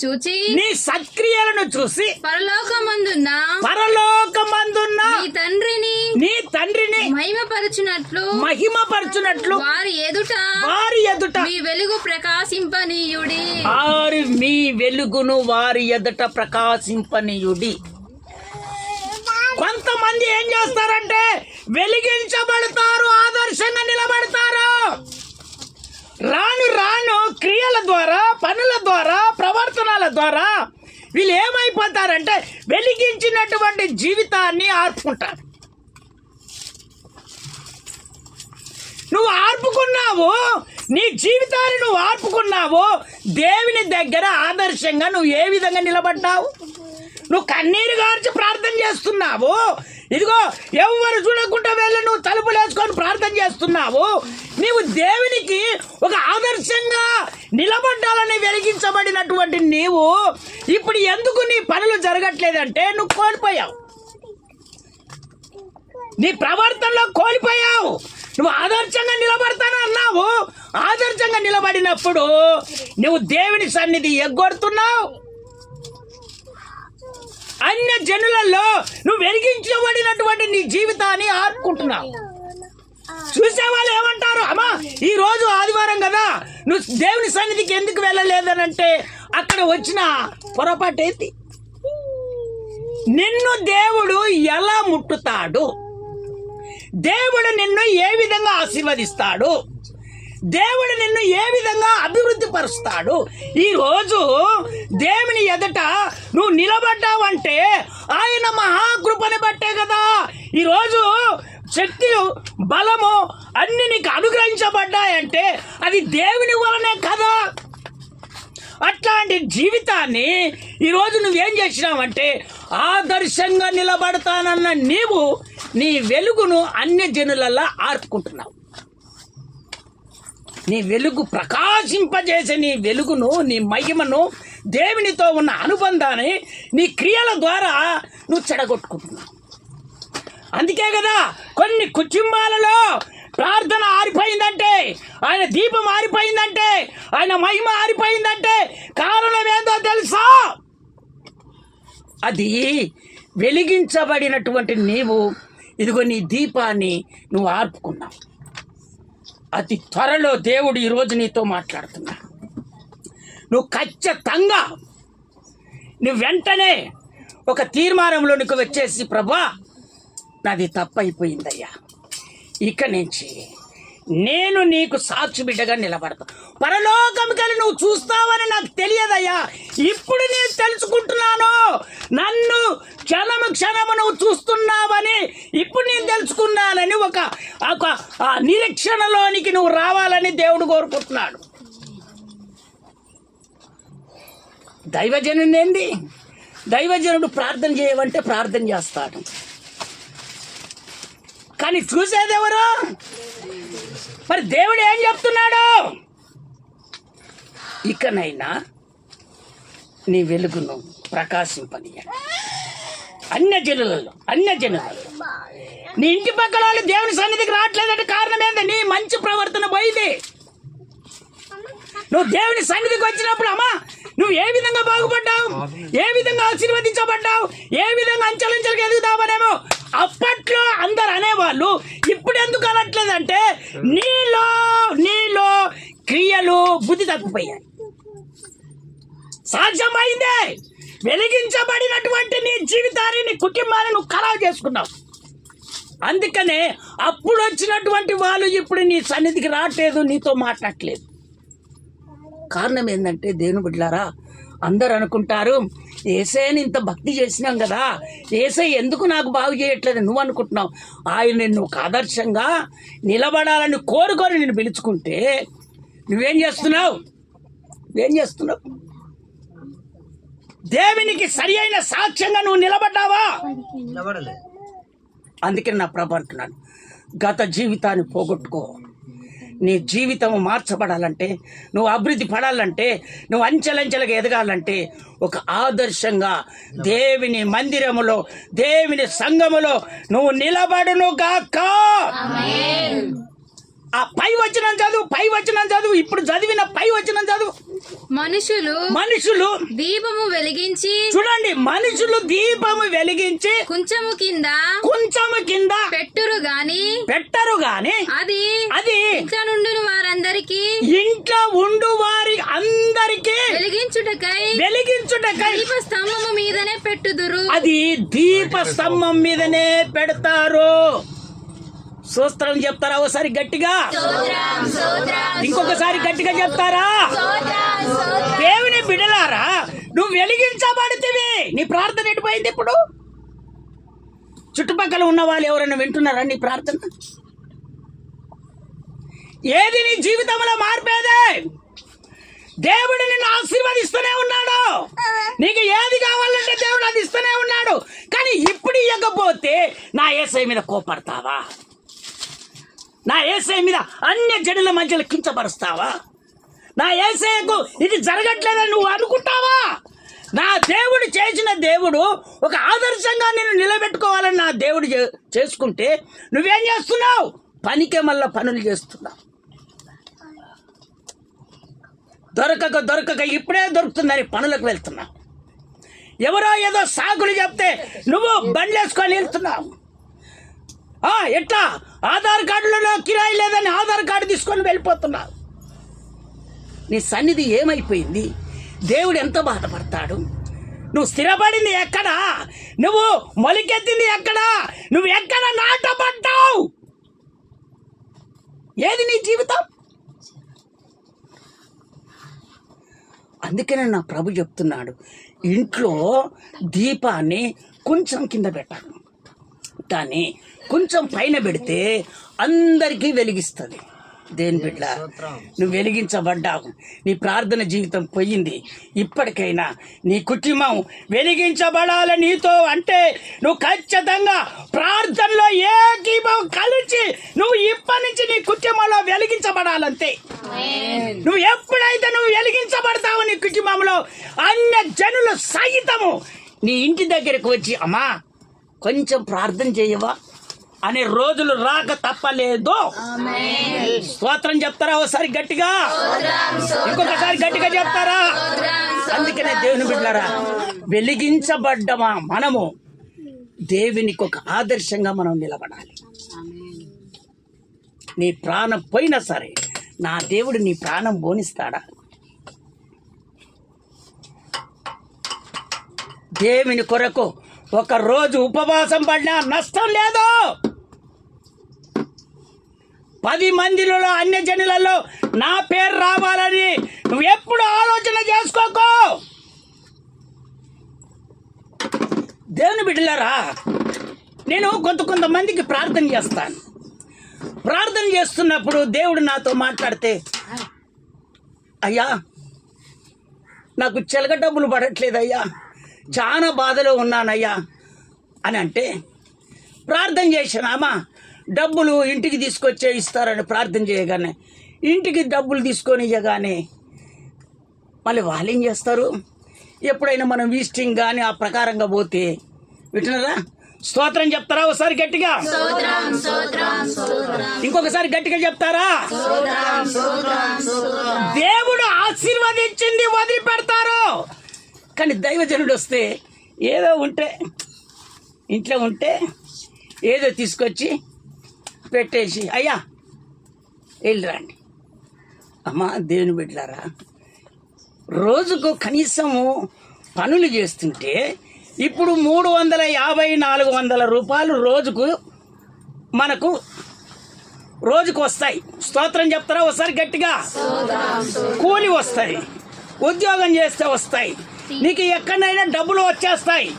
చూచి నీ సత్క్రియలను చూసి పరలోకమందున్న నీ తండ్రిని మహిమపరచునట్లు వారి ఎదుట మీ వెలుగు ప్రకాశింపనీయుడి. మీ వెలుగును వారి ఎదుట ప్రకాశింపనీయుడి. కొంతమంది ఏం చేస్తారంటే వెలిగించబడతారు, ఆదర్శంగా నిలబడతారు. రాను రాను క్రియల ద్వారా, పనుల ద్వారా, ప్రవర్తనల ద్వారా వీళ్ళు ఏమైపోతారంటే వెలిగించినటువంటి జీవితాన్ని ఆర్పుకుంటారు. నువ్వు ఆర్పుకున్నావు, నీ జీవితాన్ని నువ్వు ఆర్పుకున్నావు. దేవుని దగ్గర ఆదర్శంగా నువ్వు ఏ విధంగా నిలబడ్డావు? నువ్వు కన్నీరు గార్చి ప్రార్థన చేస్తున్నావు. ఇదిగో ఎవరు చూడకుండా వెళ్ళి నువ్వు తలుపులు వేసుకొని ప్రార్థన చేస్తున్నావు. నీవు దేవునికి ఒక ఆదర్శంగా నిలబడ్డాలని వెలిగించబడినటువంటి నీవు ఇప్పుడు ఎందుకు నీ పనులు జరగట్లేదంటే నువ్వు కోల్పోయావు. నీ ప్రవర్తనలో కోల్పోయావు. నువ్వు ఆదర్శంగా నిలబడతాను అన్నావు. ఆదర్శంగా నిలబడినప్పుడు నువ్వు దేవుని సన్నిధి ఎగ్గొడుతున్నావు. అన్య జనులలో నువ్వు వెలిగించబడినటువంటి నీ జీవితాన్ని ఆర్పుకుంటున్నావు. చూసే వాళ్ళు ఏమంటారు? అమ్మా, ఈ రోజు ఆదివారం కదా, నువ్వు దేవుని సన్నిధికి ఎందుకు వెళ్ళలేదనంటే అక్కడ వచ్చిన పొరపాటు ఏంటి? నిన్ను దేవుడు ఎలా ముట్టుతాడు? దేవుడు నిన్ను ఏ విధంగా ఆశీర్వదిస్తాడు? దేవుడు నిన్ను ఏ విధంగా అభివృద్ధి పరుస్తాడు? ఈ రోజు దేవుని ఎదుట నువ్వు నిలబడ్డావంటే ఆయన మహాకృపని బట్టే కదా. ఈరోజు శక్తి, బలము అన్ని నీకు అనుగ్రహించబడ్డాయంటే అది దేవుని వలనే కదా. అట్లాంటి జీవితాన్ని ఈరోజు నువ్వేం చేసినావంటే ఆదర్శంగా నిలబడతానన్న నీవు నీ వెలుగును అన్య జనులలా ఆర్పుకుంటున్నావు. నీ వెలుగు ప్రకాశింపజేసే నీ వెలుగును, నీ మహిమను, దేవునితో ఉన్న అనుబంధాన్ని నీ క్రియల ద్వారా నువ్వు చెడగొట్టుకుంటున్నావు. అందుకే కదా కొన్ని కుటుంబాలలో ప్రార్థన ఆరిపోయిందంటే, ఆయన దీపం ఆరిపోయిందంటే, ఆయన మహిమ ఆరిపోయిందంటే కారణం ఏందో తెలుసా? అది వెలిగించబడినటువంటి నీవు ఇదిగో నీ దీపాన్ని నువ్వు ఆర్పుకున్నావు. అతి త్వరలో దేవుడు ఈరోజు నీతో మాట్లాడుతున్నాడు. నువ్వు ఖచ్చితంగా నువ్వు వెంటనే ఒక తీర్మానంలోనికి వచ్చేసి, ప్రభా నాది తప్పైపోయిందయ్యా, ఇక నుంచి నేను నీకు సాక్షి బిడ్డగా నిలబడతా. పరలోకంకెళ్ళి నువ్వు చూస్తావని నాకు తెలియదయ్యా, ఇప్పుడు నేను తెలుసుకుంటున్నాను. నన్ను క్షణము నువ్వు చూస్తున్నావని ఇప్పుడు నేను తెలుసుకున్నానని ఒక నిరీక్షణలోనికి నువ్వు రావాలని దేవుడు కోరుకుంటున్నాడు. దైవజనుడు ఏంది? దైవజనుడు ప్రార్థన చేయమంటే ప్రార్థన చేస్తాడు, కానీ చూసేదెవరు? మరి దేవుడు ఏం చెప్తున్నాడు? ఇకనైనా నీ వెలుగును ప్రకాశింపనీయండి అన్య జనులలో. నీ ఇంటి పక్కల వాళ్ళు దేవుని సన్నిధికి రావట్లేదంటే కారణం ఏంది? నీ మంచి ప్రవర్తన పోయింది. నువ్వు దేవుని సన్నిధికి వచ్చినప్పుడు అమ్మా నువ్వు ఏ విధంగా బాగుపడ్డావు, ఏ విధంగా ఆశీర్వదించబడ్డావు, ఏ విధంగా అంచెలంచెలకు ఎదుగుతావనేమో అప్పట్లో అందరు అనేవాళ్ళు. ఇప్పుడు ఎందుకు అనట్లేదంటే నీలో క్రియలు బుద్ధి తప్పిపోయాయి. సాధ్యమైందే వెలిగించబడినటువంటి నీ జీవితాన్ని, నీ కుటుంబాన్ని నువ్వు ఖరాబు చేసుకున్నావు. అందుకనే అప్పుడు వచ్చినటువంటి వాళ్ళు ఇప్పుడు నీ సన్నిధికి రావట్లేదు, నీతో మాట్లాడట్లేదు. కారణం ఏంటంటే దేవుని బిడ్డలారా, అందరు అనుకుంటారు యేసయ్యని ఇంత భక్తి చేసినాం కదా, యేసయ్య ఎందుకు నాకు బాగు చేయట్లేదు నువ్వు అనుకుంటున్నావు. ఆయన నిన్ను ఒక ఆదర్శంగా నిలబడాలని కోరుకొని నిన్ను పిలుచుకుంటే నువ్వేం చేస్తున్నావు? దేవునికి సరి అయిన సాక్ష్యంగా నువ్వు నిలబడ్డావా? అందుకని నా ప్రభు అంటున్నాను, గత జీవితాన్ని పోగొట్టుకో. నీ జీవితం మార్చబడాలంటే, నువ్వు అభివృద్ధి పడాలంటే, నువ్వు అంచెలంచెలుగా ఎదగాలంటే ఒక ఆదర్శంగా దేవుని మందిరములో, దేవుని సంఘములో నువ్వు నిలబడును గాక. ఆ పై వచనం చదువు ఇప్పుడు చదివిన పై వచనం చదువు. మనుషులు దీపము వెలిగించి, చూడండి, మనుషులు దీపము వెలిగించి కొంచెము కింద పెట్టరు గాని అది ఇంట్లో నుండి వారందరికి ఇంట్లో ఉండు వారి అందరికి వెలిగించుటకై దీపస్తంభము మీదనే పెట్టుదురు. అది దీపస్తంభం మీదనే పెడతారు. స్తోత్రం చెప్తారా ఒకసారి గట్టిగా? ఇంకొకసారి గట్టిగా చెప్తారా? దేవుని బిడ్డలారా, నువ్వు వెలిగించబడితివి. నీ ప్రార్థన ఎటుపోయింది? ఇప్పుడు చుట్టుపక్కల ఉన్న వాళ్ళు ఎవరైనా వింటున్నారా నీ ప్రార్థన? ఏది నీ జీవితంలో మార్పేదే? దేవుడు నిన్ను ఆశీర్వదిస్తూనే ఉన్నాడు. నీకు ఏది కావాలంటే దేవుడు అది ఇస్తూనే ఉన్నాడు. కానీ ఇప్పుడు ఇవ్వకపోతే నా యేసయ్య మీద కోపడతావా? నా యేసయ్య మీద అన్య జనుల మధ్యలో కించపరుస్తావా? నా యేసయ్యకు ఇది జరగట్లేదని నువ్వు అనుకుంటావా? నా దేవుడు చేసిన దేవుడు ఒక ఆదర్శంగా నేను నిలబెట్టుకోవాలని నా దేవుడు చేసుకుంటే నువ్వేం చేస్తున్నావు? పనికే మళ్ళా పనులు చేస్తున్నావు. దొరకక ఇప్పుడే దొరుకుతుందని పనులకు వెళ్తున్నావు. ఎవరో ఏదో సాకులు చెప్తే నువ్వు బండ్లేసుకొని వెళ్తున్నావు. ఎట్లా? ఆధార్ కార్డులలో కిరాయి లేదని ఆధార్ కార్డు తీసుకొని వెళ్ళిపోతున్నావు. నీ సన్నిధి ఏమైపోయింది? దేవుడు ఎంత బాధపడతాడు? నువ్వు స్థిరపడింది ఎక్కడా? నువ్వు మొలికెత్తింది ఎక్కడా? నువ్వు ఎక్కడ నాటపడ్డావు? ఏది నీ జీవితం? అందుకనే నా ప్రభు చెప్తున్నాడు, ఇంట్లో దీపాన్ని కొంచెం కింద పెట్టాను, కానీ కొంచెం పైన పెడితే అందరికీ వెలిగిస్తుంది. దేని బిడ్డ, నువ్వు వెలిగించబడ్డావు. నీ ప్రార్థన జీవితం పోయింది. ఇప్పటికైనా నీ కుటుంబం వెలిగించబడాలి నీతో అంటే నువ్వు ఖచ్చితంగా ప్రార్థనలో ఏకీభావం కలిసి నువ్వు ఇప్పటి నుంచి నీ కుటుంబంలో వెలిగించబడాలంతే. నువ్వు ఎప్పుడైతే నువ్వు వెలిగించబడతావు నీ కుటుంబంలో, అన్య జనులు సహితము నీ ఇంటి దగ్గరకు వచ్చి అమ్మా కొంచెం ప్రార్థన చేయవా అనే రోజులు రాక తప్పలేదు. స్తోత్రం చెప్తారా ఒకసారి గట్టిగా? ఇంకొకసారి గట్టిగా చెప్తారా? అందుకనే దేవుని బిడ్డలారా, వెలిగించబడ్డమా మనము దేవునికి ఒక ఆదర్శంగా మనం నిలబడాలి. నీ ప్రాణం పోయినా సరే నా దేవుడు నీ ప్రాణం పోనిస్తాడా? దేవుని కొరకు ఒక రోజు ఉపవాసం పడినా నష్టం లేదు. 10 మందిలో అన్య జనులలో నా పేరు రావాలని నువ్వు ఎప్పుడు ఆలోచన చేసుకోకో. దేవుని బిడ్డలారా, నేను కొంతమందికి ప్రార్థన చేస్తాను. ప్రార్థన చేస్తున్నప్పుడు దేవుడు నాతో మాట్లాడితే, అయ్యా నాకు చిలక డబ్బులు పడట్లేదయ్యా, చాలా బాధలో ఉన్నానయ్యా అని అంటే, ప్రార్థన చేశానమ్మా డబ్బులు ఇంటికి తీసుకొచ్చే ఇస్తారని ప్రార్థన చేయగానే ఇంటికి డబ్బులు తీసుకొని ఇవ్వగానే మళ్ళీ వాళ్ళు ఏం చేస్తారు? ఎప్పుడైనా మనం విజిటింగ్ కానీ ఆ ప్రకారంగా పోతే వింటున్నారా? స్తోత్రం చెప్తారా ఒకసారి గట్టిగా? ఇంకొకసారి గట్టిగా చెప్తారా? దేవుడు ఆశీర్వదించింది వదిలిపెడతారు. కానీ దైవజనుడు వస్తే ఏదో ఉంటే ఇంట్లో ఉంటే ఏదో తీసుకొచ్చి పెట్టేసి అయ్యా వెళ్ళిరండి. అమ్మా దేవుని బిడ్డలారా, రోజుకు కనీసము పనులు చేస్తుంటే ఇప్పుడు 350-400 రూపాయలు మనకు రోజుకు వస్తాయి. స్తోత్రం చెప్తారా ఒకసారి గట్టిగా? కూలి వస్తాయి, ఉద్యోగం చేస్తే వస్తాయి, నీకు ఎక్కడైనా డబ్బులు వచ్చేస్తాయి.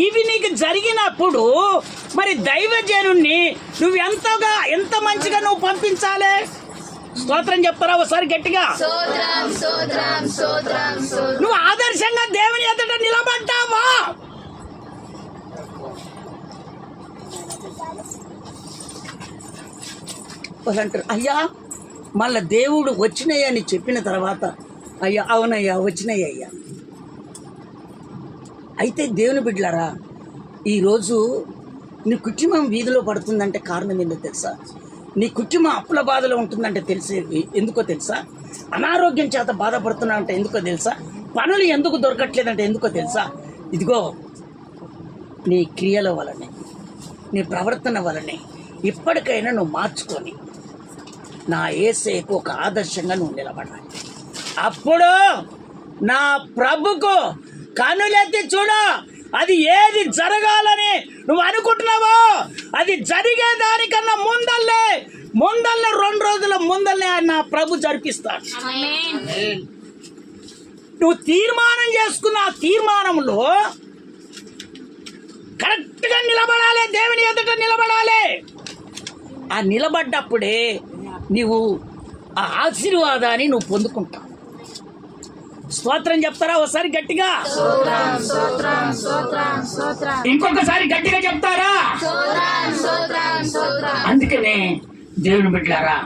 ఇవి నీకు జరిగినప్పుడు మరి దైవజనుణ్ణి నువ్వు ఎంత మంచిగా నువ్వు పంపించాలి. స్తోత్రం చెప్తారా ఒకసారి గట్టిగా? నువ్వు ఆదర్శంగా దేవుని ఎదుట నిలబడ్డావా? అంటారు అయ్యా మళ్ళా దేవుడు వచ్చినాయని చెప్పిన తర్వాత అయ్యా అవునయ్యా వచ్చినాయ్యా. అయితే దేవుని బిడ్డలారా, ఈరోజు నీ కుటుంబం వీధిలో పడుతుందంటే కారణం ఏంటో తెలుసా? నీ కుటుంబం అప్పుల బాధలో ఉంటుందంటే తెలిసేది ఎందుకో తెలుసా? అనారోగ్యం చేత బాధపడుతున్నావు అంటే ఎందుకో తెలుసా? పనులు ఎందుకు దొరకట్లేదంటే ఎందుకో తెలుసా? ఇదిగో నీ క్రియల వలనే, నీ ప్రవర్తన వలనే ఇప్పటికైనా నువ్వు మార్చుకొని నా యేసయ్యకు ఒక ఆదర్శంగా నువ్వు నిలబడాలి. అప్పుడు నా ప్రభుకు కనులెత్తి చూడు, అది ఏది జరగాలని నువ్వు అనుకుంటున్నావో అది జరిగే దానికన్నా ముందల్లే 2 రోజుల ముందల్లే నా ప్రభు జరిపిస్తాడు. నువ్వు తీర్మానం చేసుకున్న ఆ తీర్మానంలో కరెక్ట్గా నిలబడాలి, దేవుని ఎదుట నిలబడాలి. ఆ నిలబడ్డప్పుడే నీవు ఆ ఆశీర్వాదాన్ని నువ్వు పొందుకుంటావు. స్తోత్రం చెప్తారా ఒకసారి గట్టిగా? ఇంకొకసారి గట్టిగా చెప్తారా? అందుకనే దేవుని బిడ్డలారా,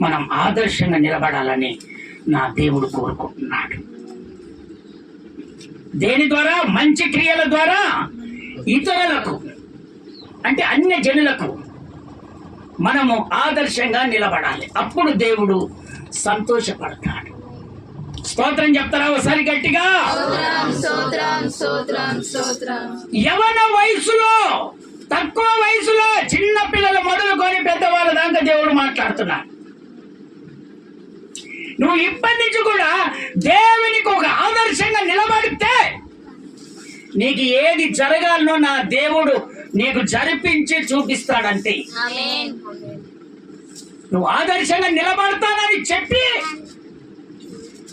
మనం ఆదర్శంగా నిలబడాలని నా దేవుడు కోరుకుంటున్నాడు. దేని ద్వారా? మంచి క్రియల ద్వారా ఇతరులకు, అంటే అన్య జనులకు మనము ఆదర్శంగా నిలబడాలి. అప్పుడు దేవుడు సంతోషపడతాడు. స్తోత్రం చెప్తారా ఒకసారి గట్టిగా? యవన వయసులో, తక్కువ వయసులో చిన్న పిల్లలు మొదలుకొని పెద్దవాళ్ళ దాకా దేవుడు మాట్లాడుతున్నాడు. నువ్వు ఇప్పటి నుంచి కూడా దేవునికి ఒక ఆదర్శంగా నిలబడితే నీకు ఏది జరగాలనో నా దేవుడు నీకు జరిపించి చూపిస్తాడంతే. నువ్వు ఆదర్శంగా నిలబడతానని చెప్పి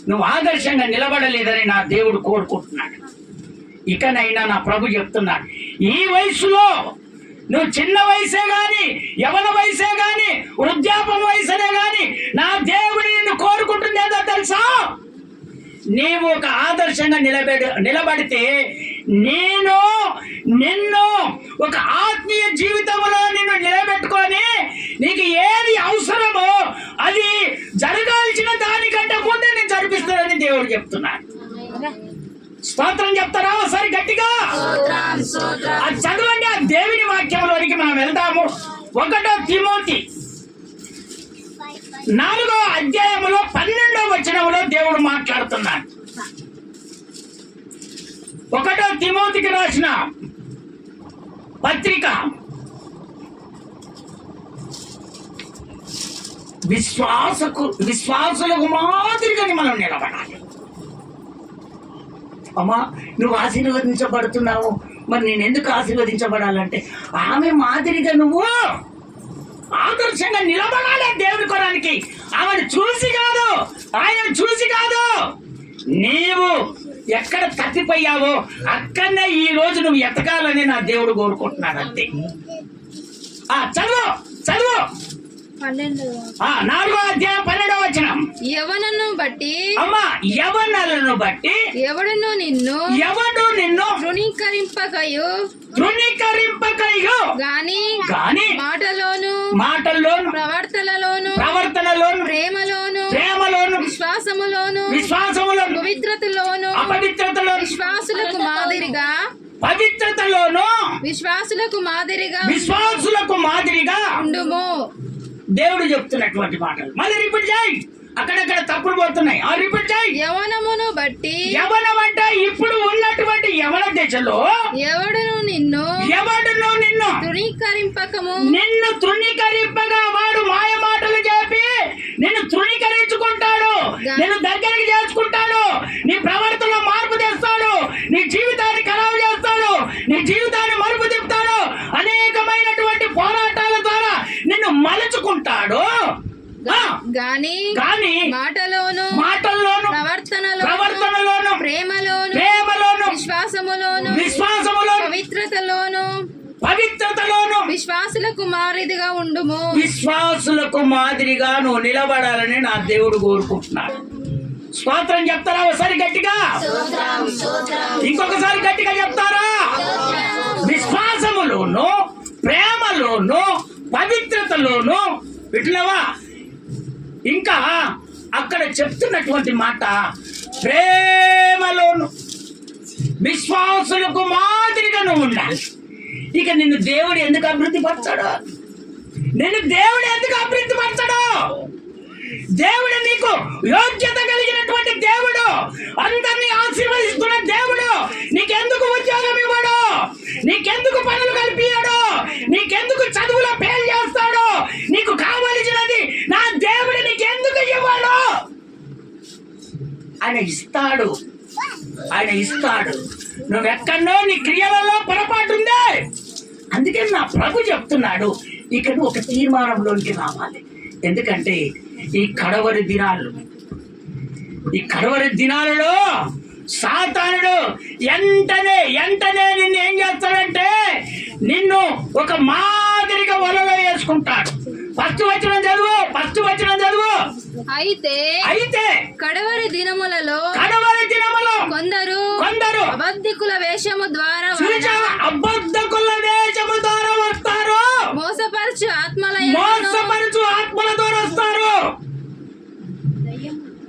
నువ్వు ఆదర్శంగా నిలబడలేదని నా దేవుడు కోరుకుంటున్నాడు. ఇకనైనా నా ప్రభు చెప్తున్నాడు, ఈ వయసులో నువ్వు చిన్న వయసే గాని, యవన వయసే గాని, వృద్ధాప్య వయసునే గాని నా దేవుడు నిన్ను కోరుకుంటుంది ఏదో తెలుసా? నీవు ఒక ఆదర్శంగా నిలబడితే నేను నిన్ను ఒక ఆత్మీయ జీవితంలో నిన్ను నిలబెట్టుకొని నీకు ఏది అవసరమో అది జరగాల్సిన దానికంటే ముందే నేను జరిపిస్తానని దేవుడు చెప్తున్నాడు. స్తోత్రం చెప్తారా ఒకసారి గట్టిగా? అది చదవండి. ఆ దేవుని వాక్యంలోనికి మనం వెళ్దాము. 1 తిమోతి 4వ అధ్యాయంలో 12వ వచనంలో దేవుడు మాట్లాడుతున్నాడు. 1 తిమోతికి రాసిన పత్రిక విశ్వాసులకు మాదిరిగాని మనం నిలబడాలి. అమ్మా, నువ్వు ఆశీర్వదించబడుతున్నావు, మరి నేను ఎందుకు ఆశీర్వదించబడాలంటే ఆమె మాదిరిగా నువ్వు ఆదర్శంగా నిలబడాలి దేవుని కొరానికి. ఆమెను చూసి కాదు, ఆయనను చూసి కాదు. నీవు ఎక్కడ తప్పిపోయావో అక్కడనే ఈ రోజు నువ్వు ఎతకాలని నా దేవుడు కోరుకుంటున్నాడు అంతే. చదువు చదువు 4వ అధ్యాయం 12వ వచనం. యవనను బట్టి, అమ్మా, యవనలను బట్టి ఎవడు నిన్ను తృణీకరింపకయు గాని మాటలోను ప్రవర్తనలోను ప్రేమలోను విశ్వాసములోను అపవిత్రతలోను విశ్వాసులకు మాదిరిగా ఉండుము. దేవుడు చెప్తున్నటువంటి మాటలు మళ్ళీ రిపీట్ చేయి. అక్కడక్కడ తప్పులు పోతున్నాయి. రిపీట్ చేయి. యవనమును బట్టి, యవనం అంటే ఇప్పుడు ఉన్నటువంటి యవన దశలో ఎవడును నిన్ను నిన్ను తృణీకరింపగా వాడు మాయ మాటలు చెప్పి నిన్ను తృణీకరించుకుంటాడు, నిన్ను దగ్గరికి చేసుకుంటాడు, నీ ప్రవర్తనలో మార్పు తెస్తాడు, నీ జీవితాన్ని ఖరాబు చేస్తాడు, నీ జీవితాన్ని మలుపు తిప్పుతాడు, అనేకమైనటువంటి పోరాటాల ద్వారా నిన్ను మలుచుకుంటాడు. గాని మాటలోను ప్రవర్తనలోను ప్రేమలోను విశ్వాసములోను పవిత్రతలోను విశ్వాసులకు మాదిరిగా ఉండుము. విశ్వాసులకు మాదిరిగా నువ్వు నిలబడాలని నా దేవుడు కోరుకుంటున్నాడు. స్తోత్రం చెప్తారా ఒకసారి గట్టిగా? ఇంకొకసారి గట్టిగా చెప్తారా? విశ్వాసములోను ప్రేమలోను పవిత్రతలోను వింటున్నావా? ఇంకా అక్కడ చెప్తున్నటువంటి మాట ప్రేమలోను విశ్వాసులకు మాదిరిగా నువ్వు ఉండాలి. ఇక నిన్ను దేవుడు ఎందుకు అభివృద్ధి పరచాడు? నేను దేవుడు ఎందుకు అభివృద్ధి పరచడు? దేవుడు నీకు యోగ్యత కలిగినటువంటి దేవుడు, అందరినీ ఆశీర్వదిస్తున్న దేవుడు, నీకెందుకు ఉద్యోగం ఇవ్వడు? నీకెందుకు పనులు కల్పియడు? నీకెందుకు చదువులో ఫెయిల్ చేస్తాడు? నీకు కావలసినది నా దేవుడు నీకెందుకు ఇవ్వడు? ఆయన ఇస్తాడు, ఆయన ఇస్తాడు. నువ్వెక్కడో నీ క్రియలలో పొరపాటు ఉంది. అందుకే నా ప్రభు చెప్తున్నాడు, ఇక నువ్వు ఒక తీర్మానంలోనికి రావాలి. ఎందుకంటే ఈ కడవరి దినాలలో సాతానుడు ఎంటనే నిన్ను ఏం చేస్తాడంటే నిన్ను ఒక మాదిరిగా వలలో వేసుకుంటాడు. ఫస్ట్ వచనం చదువు. అయితే కడవరి దినములలో కొందరు అబద్ధికుల వేషము ద్వారా వస్తారు, మోసపరచు ఆత్మల ద్వారా వస్తారు.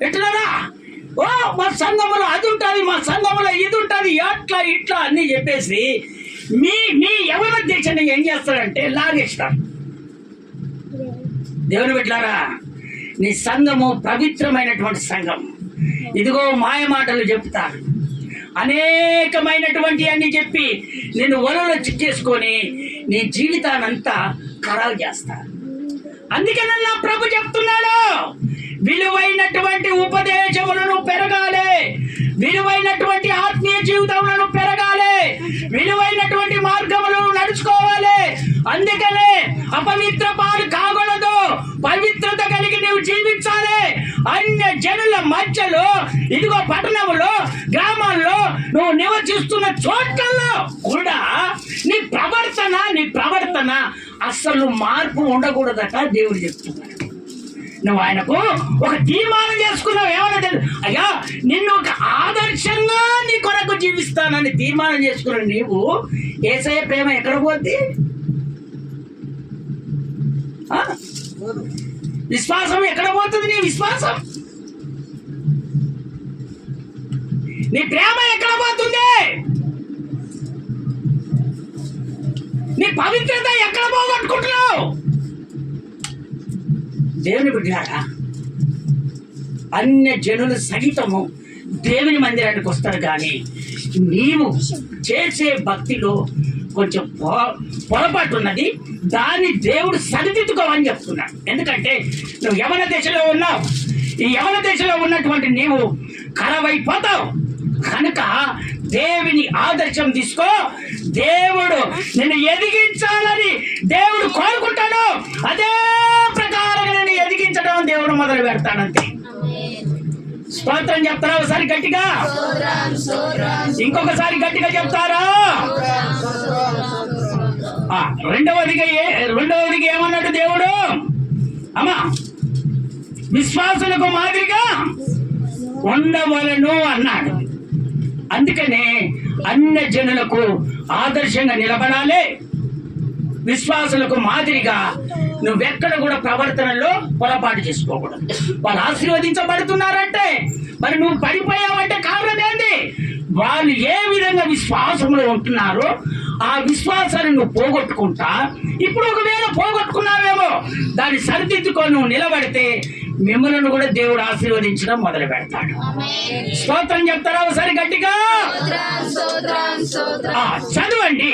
ఎట్లరా? ఓ మా సంఘములో అది ఉంటుంది, మా సంఘములో ఇది ఉంటుంది, అట్లా ఇట్లా అన్ని చెప్పేసి మీ యవన దేశాన్ని ఏం చేస్తారంటే లాగేస్తారు. దేవుని బిడ్డలారా, నీ సంఘము పవిత్రమైనటువంటి సంఘం. ఇదిగో మాయ మాటలు చెప్తారు, అనేకమైనటువంటి అన్ని చెప్పి నేను వలలో చిక్కేసుకొని నీ జీవితానంతా ఖరాబు చేస్తారు. అందుకే నా ప్రభు చెప్తున్నాడు, విలువైనటువంటి ఉపదేశములను పెరగాలి, విలువైనటువంటి ఆత్మీయ జీవితములను పెరగాలి, విలువైనటువంటి మార్గములను నడుచుకోవాలి. అందుకనే అపవిత్ర పాలు కాకూడదు, పవిత్రత కలిగి నువ్వు జీవించాలి. అన్య జనుల మధ్యలో, ఇదిగో పట్టణంలో, గ్రామాల్లో, నువ్వు నివసిస్తున్న చోట్లలో కూడా నీ ప్రవర్తన అస్సలు మార్పు ఉండకూడదట దేవుడు చెప్తున్నాడు. నువ్వు ఆయనకు ఒక తీర్మానం చేసుకున్నావు. ఏమన్నా తెలుసు? అయ్యా, నిన్ను ఒక ఆదర్శంగా నీ కొరకు జీవిస్తానని తీర్మానం చేసుకున్నావు. నీవు యేసయ్య ప్రేమ ఎక్కడ పోద్ది? విశ్వాసం ఎక్కడ పోతుంది? నీ విశ్వాసం, నీ ప్రేమ ఎక్కడ పోతుంది? నీ పవిత్రత ఎక్కడ పోగొట్టుకుంటున్నావు? దేవుని బిడ్డలారా, అన్య జనులు సహితము దేవుని మందిరానికి వస్తారు, కానీ నీవు చేసే భక్తిలో కొంచెం పొరపాటు ఉన్నది. దాన్ని దేవుడు సరిదిద్దుకోవని చెప్తున్నాడు. ఎందుకంటే నువ్వు యవన దశలో ఉన్నావు. ఈ యవన దశలో ఉన్నటువంటి నీవు ఖరాబైపోతావు. కనుక దేవుని ఆదర్శం తీసుకో. దేవుడు నిన్ను ఎదిగించాలని దేవుడు కోరుకుంటాడు. అదే ప్రకారంగా నిన్ను ఎదిగించడం దేవుడు మొదలు పెడతాడంతే. స్తోత్రం చెప్తారా? ఒకసారి గట్టిగా, ఇంకొకసారి గట్టిగా చెప్తారా? రెండవదిగా ఏమన్నాడు దేవుడు? అమ్మా, విశ్వాసులకు మాదిరిగా ఉండవలను అన్నాడు. అందుకనే అన్య జనులకు ఆదర్శంగా నిలబడాలి. విశ్వాసులకు మాదిరిగా నువ్వెక్కడ కూడా ప్రవర్తనలో పొరపాటు చేసుకోకూడదు. వాళ్ళు ఆశీర్వదించబడుతున్నారంటే మరి నువ్వు పడిపోయావంటే కారణం ఏంటి? వాళ్ళు ఏ విధంగా విశ్వాసంలో ఉంటున్నారో ఆ విశ్వాసాన్ని నువ్వు పోగొట్టుకుంటా. ఇప్పుడు ఒకవేళ పోగొట్టుకున్నావేమో, దాన్ని సరిదిద్దుకొని నువ్వు నిలబడితే మిమ్మల్ని కూడా దేవుడు ఆశీర్వదించడం మొదలు పెడతాడు. స్తోత్రం చెప్తారా? ఒకసారి గట్టిగా చదవండి.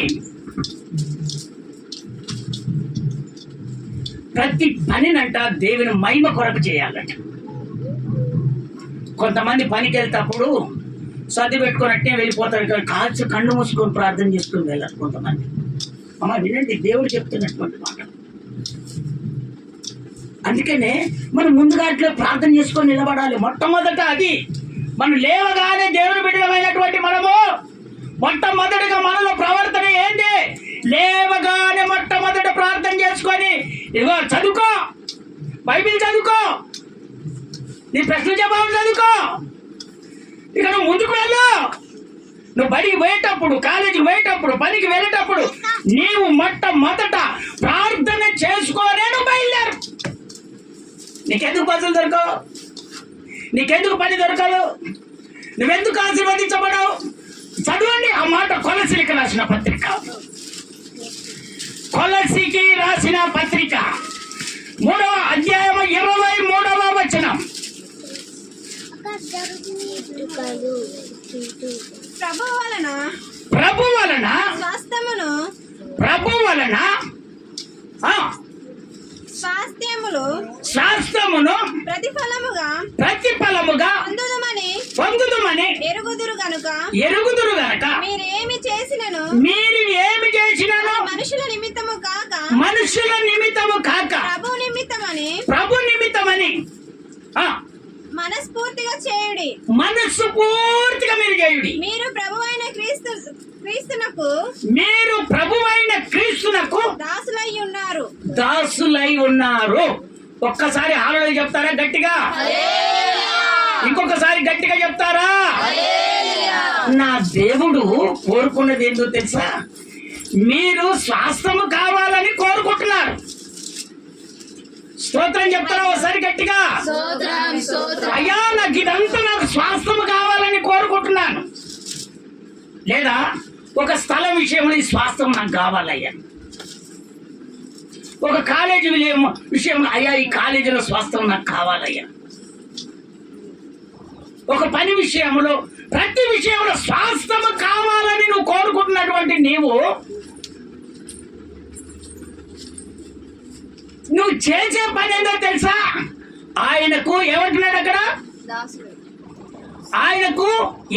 ప్రతి పనినంట దేవుని మహిమ కొరకు చేయాలట. కొంతమంది పనికి వెళ్తేప్పుడు సర్ది పెట్టుకున్నట్టే వెళ్ళిపోతారు, కాల్చి కళ్ళు మూసుకొని ప్రార్థన చేసుకుని వెళ్ళారు కొంతమంది. అమ్మ వినండి, దేవుడు చెప్తున్నటువంటి మాట. అందుకనే మనం ముందుగా అట్లా ప్రార్థన చేసుకొని నిలబడాలి. మొట్టమొదట అది మనం లేవగానే దేవుని బిడ్డలమైనటువంటి మనము మొట్టమొదటిగా మనలో ప్రవర్తన ఏంటి? లేవగానే మొట్టమొదట ప్రార్థన చేసుకొని ఇదిగో చదువుకో, బైబిల్ చదువుకో, నీ ప్రశ్న జవాబు చదువుకో. ఇక నువ్వు ముందుకు వెళ్ళు. నువ్వు బడికి పోయేటప్పుడు, కాలేజీకి పోయేటప్పుడు, పనికి వెళ్ళేటప్పుడు నీవు మొట్టమొదట ప్రార్థన చేసుకోనే నువ్వు బయలుదేరు. నీకెందుకు బస్సులు దొరకవు? నీకెందుకు పని దొరకదు? నువ్వెందుకు ఆశీర్వదించబడవు? చదవండి ఆ మాట. కొలసీలకు రాసిన పత్రిక కొలసీకి రాసిన పత్రిక 3వ అధ్యాయము 23వ వచనం. ప్రభు వలన శాస్త్రమును ప్రతిఫలముగా పొందుదుమని ఎరుగుదురు గనుక మీరు ఏమి చేసినను మనుషుల నిమిత్తము కాక ప్రభు నిమిత్తమని మనస్ఫూర్తిగా చేయుడి. మనస్ఫూర్తిగా మీరు చేయుడి. మీరు ప్రభువైన క్రీస్తునకు దాసులై ఉన్నారు. ఒక్కసారి హల్లెలూయా చెప్తారా గట్టిగా? ఇంకొకసారి గట్టిగా చెప్తారా? నా దేవుడు కోరుకున్నది ఏంటో తెలుసా? మీరు స్వాస్థ్యము కావాలని కోరుకుంటున్నారు. స్తోత్రం చెప్తారా ఒకసారి గట్టిగా? అయ్యా నాకు ఇదంతా నాకు స్వాస్థ్యము కావాలని కోరుకుంటున్నాను. లేదా ఒక స్థలం విషయంలో ఈ స్వాస్థ్యం నాకు కావాలయ్యా. ఒక కాలేజీ విషయంలో అయ్యా ఈ కాలేజీలో స్వాస్థ్యం నాకు కావాలయ్యా. ఒక పని విషయంలో ప్రతి విషయంలో స్వాస్థ్యము కావాలని నువ్వు కోరుకుంటున్నటువంటి నువ్వు చేసే పని ఏంటో తెలుసా? ఆయనకు ఏమంటున్నాడు అక్కడ? ఆయనకు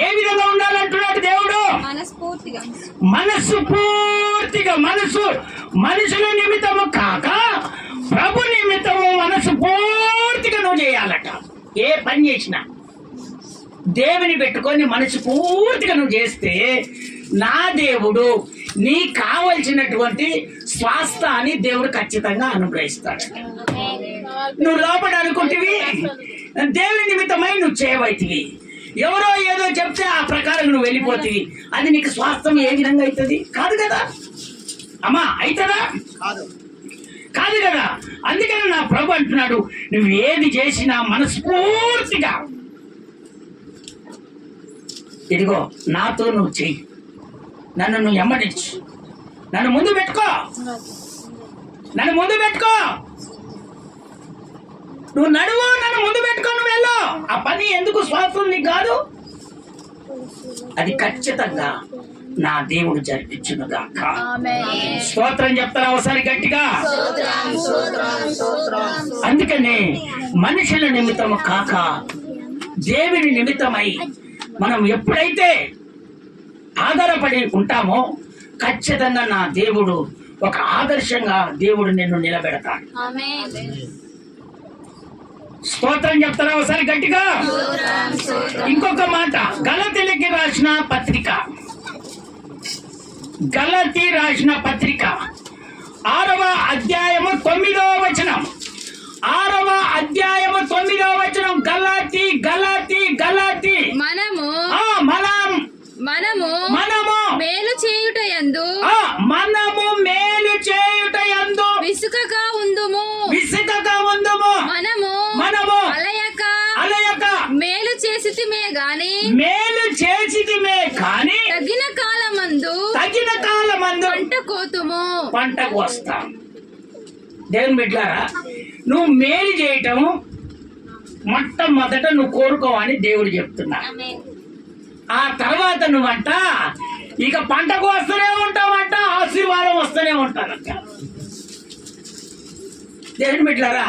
ఏ విధంగా ఉండాలంటున్నాడు దేవుడు? మనస్ఫూర్తిగా మనుషుల నిమిత్తము కాక ప్రభు నిమిత్తము మనస్ఫూర్తిగా నువ్వు చేయాలట. ఏ పని చేసినా దేవుని పెట్టుకొని మనస్ఫూర్తిగా నువ్వు చేస్తే నా దేవుడు నీ కావలసినటువంటి స్వాస్థ్యాన్ని దేవుడు ఖచ్చితంగా అనుగ్రహిస్తాడు. నువ్వు లోపల అనుకుంటువి దేవుని నిమిత్తమై నువ్వు చేయవైతివి. ఎవరో ఏదో చెప్తే ఆ ప్రకారం నువ్వు వెళ్ళిపోతివి. అది నీకు స్వాస్థ్యం ఏ విధంగా అవుతుంది? కాదు కదా అమ్మా, అవుతుందా? కాదు కదా. అందుకని నా ప్రభు అంటున్నాడు, నువ్వు ఏది చేసినా మనస్ఫూర్తిగా ఇదిగో నాతో నువ్వు చెయ్యి, నన్ను నువ్వు ఎమ్మడించు, నన్ను ముందు పెట్టుకో, నువ్వు నడువు, నన్ను ముందు పెట్టుకో, నువ్వు వెళ్ళు. ఆ పని ఎందుకు స్వాస్థ్యం నీకు కాదు? అది ఖచ్చితంగా నా దేవుడు జరిపించునుగాక. స్తోత్రం చెప్తారా ఒకసారి గట్టిగా? అందుకనే మనుషుల నిమిత్తము కాక దేవుని నిమిత్తమై మనం ఎప్పుడైతే ఆధారపడి ఉంటామో ఖచ్చితంగా నా దేవుడు ఒక ఆదర్శంగా దేవుడు నిన్ను నిలబెడతాడు. స్తోత్రం చెప్తారా ఒకసారి గట్టిగా? ఇంకొక మాట, గలతీయులకు రాసిన పత్రిక 6వ అధ్యాయము 9వ వచనం. 6వ అధ్యాయము 9వ వచనం. గలాతీ మనము మేలు చేయుటయందు విసుకగా ఉందుము. మనము అలయక మేలు చేసితిమే గాని తగిన కాలమందు పంటకు వస్తాం. దేవుని బిడ్డలారా, నువ్వు మేలు చేయటము మొట్టమొదట నువ్వు కోరుకోవని దేవుడు చెప్తున్నా. ఆ తర్వాత నువ్వంట ఇక పంటకు వస్తూనే ఉంటావంట, ఆశీర్వాదం వస్తూనే ఉంటానంట. దేవుని బిడ్డలారా,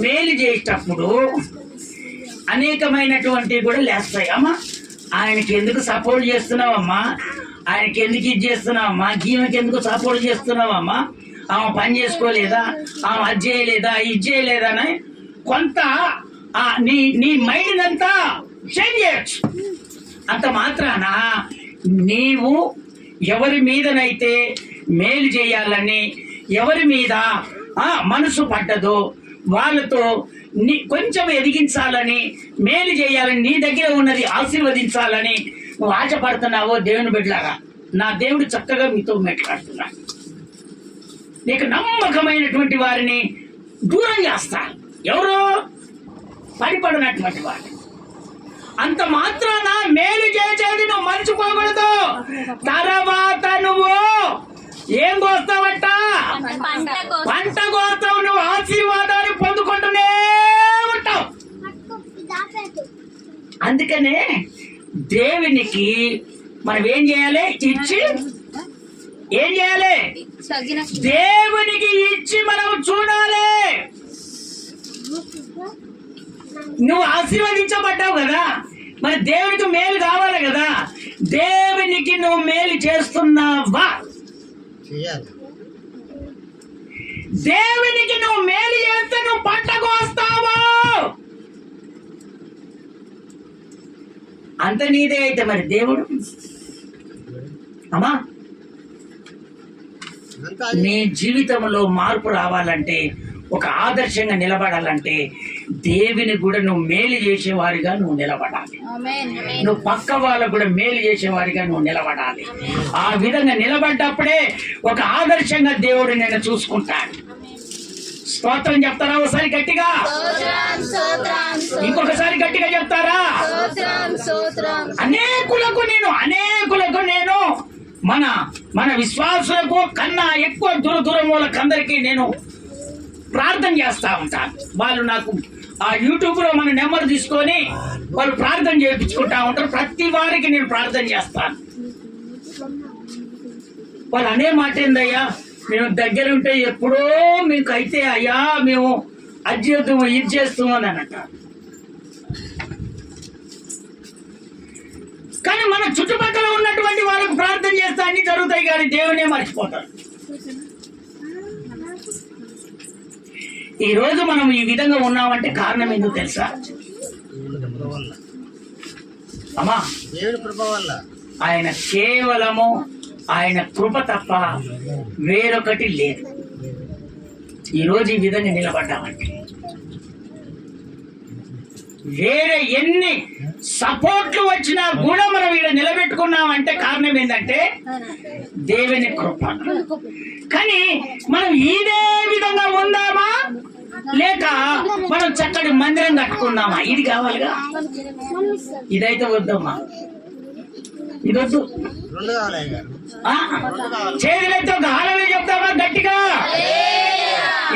మేలు చేసేటప్పుడు అనేకమైనటువంటివి కూడా లేస్తాయి. అమ్మా ఆయనకి ఎందుకు సపోర్ట్ చేస్తున్నావమ్మా, ఆయనకి ఎందుకు ఇది చేస్తున్నావమ్మా, జీవనకి ఎందుకు సపోర్ట్ చేస్తున్నావమ్మా, ఆమె పని చేసుకోలేదా, ఆమె అది చేయలేదా, ఇది చేయలేదా అని కొంత నీ మైండ్ అంతా చేంజ్ చేయొచ్చు. అంత మాత్రాన నీవు ఎవరి మీదనైతే మేలు చేయాలని, ఎవరి మీద మనసు పడ్డదో వాళ్ళతో కొంచెం ఎదిగించాలని, మేలు చేయాలని, నీ దగ్గర ఉన్నది ఆశీర్వదించాలని నువ్వు ఆశపడుతున్నావో దేవుని బిడ్డలారా, నా దేవుడు చక్కగా మీతో మాట్లాడుతున్నా. నీకు నమ్మకమైనటువంటి వారిని దూరం చేస్తారు. ఎవరో పడిపడినటువంటి వారు. అంత మాత్రాన మేలు చేసేది నువ్వు మర్చిపోకూడదు. తర్వాత నువ్వు ఏం కోస్తావంట? అందుకనే దేవునికి మనం ఏం చేయాలి? ఇచ్చి ఏం చేయాలి? తగిన దేవునికి ఇచ్చి మనం చూడాలి. నువ్వు ఆశీర్వదించబడ్డావు కదా, మరి దేవునికి మేలు కావాలి కదా. దేవునికి నువ్వు మేలు చేస్తున్నావా? దేవునికి నువ్వు మేలు చేస్తే నువ్వు పంటకు వస్తావు. అంత నీదే అయితే మరి దేవుడు అమ్మా, నీ జీవితంలో మార్పు రావాలంటే, ఒక ఆదర్శంగా నిలబడాలంటే దేవుని కూడా నువ్వు మేలు చేసేవారిగా నువ్వు నిలబడాలి. నువ్వు పక్క వాళ్ళకు కూడా మేలు చేసేవారిగా నువ్వు నిలబడాలి. ఆ విధంగా నిలబడ్డప్పుడే ఒక ఆదర్శంగా దేవుడు నేను చూసుకుంటాడు. స్తోత్రం చెప్తారా ఒకసారి గట్టిగా? ఇంకొకసారి గట్టిగా చెప్తారా? అనేకులకు నేను మన విశ్వాసులకు కన్నా ఎక్కువ దూరములకు అందరికీ నేను ప్రార్థన చేస్తా ఉంటాను. వాళ్ళు నాకు ఆ యూట్యూబ్ లో మన నెంబర్ తీసుకొని వాళ్ళు ప్రార్థన చేయించుకుంటా ఉంటారు. ప్రతి వారికి నేను ప్రార్థన చేస్తాను. వాళ్ళు అనే మాట ఏందయ్యా, మేము దగ్గర ఉంటే ఎప్పుడో మీకు అయితే అయ్యా మేము అది చేద్దాము ఇది చేస్తామని అంటారు. కానీ మన చుట్టుపక్కల ఉన్నటువంటి వాళ్ళకు ప్రార్థన చేస్తే అన్ని జరుగుతాయి, కానీ దేవునే మర్చిపోతారు. ఈ రోజు మనం ఈ విధంగా ఉన్నామంటే కారణం ఎందుకు తెలుసా అమ్మా? ఆయన కేవలము ఆయన కృప తప్ప వేరొకటి లేదు. ఈరోజు ఈ విధంగా నిలబడ్డామంటే, వేరే ఎన్ని సపోర్ట్లు వచ్చినా కూడా మనం ఇక్కడ నిలబెట్టుకున్నామంటే కారణం ఏంటంటే దేవుని కృప. కానీ మనం ఇదే విధంగా ఉందామా, లేక మనం చక్కటి మందిరం కట్టుకుందామా? ఇది కావాలిగా. ఇదైతే వద్దమ్మా, ఇదొద్దు. చేతులైతే ఒక హాలమే చెప్తామా గట్టిగా?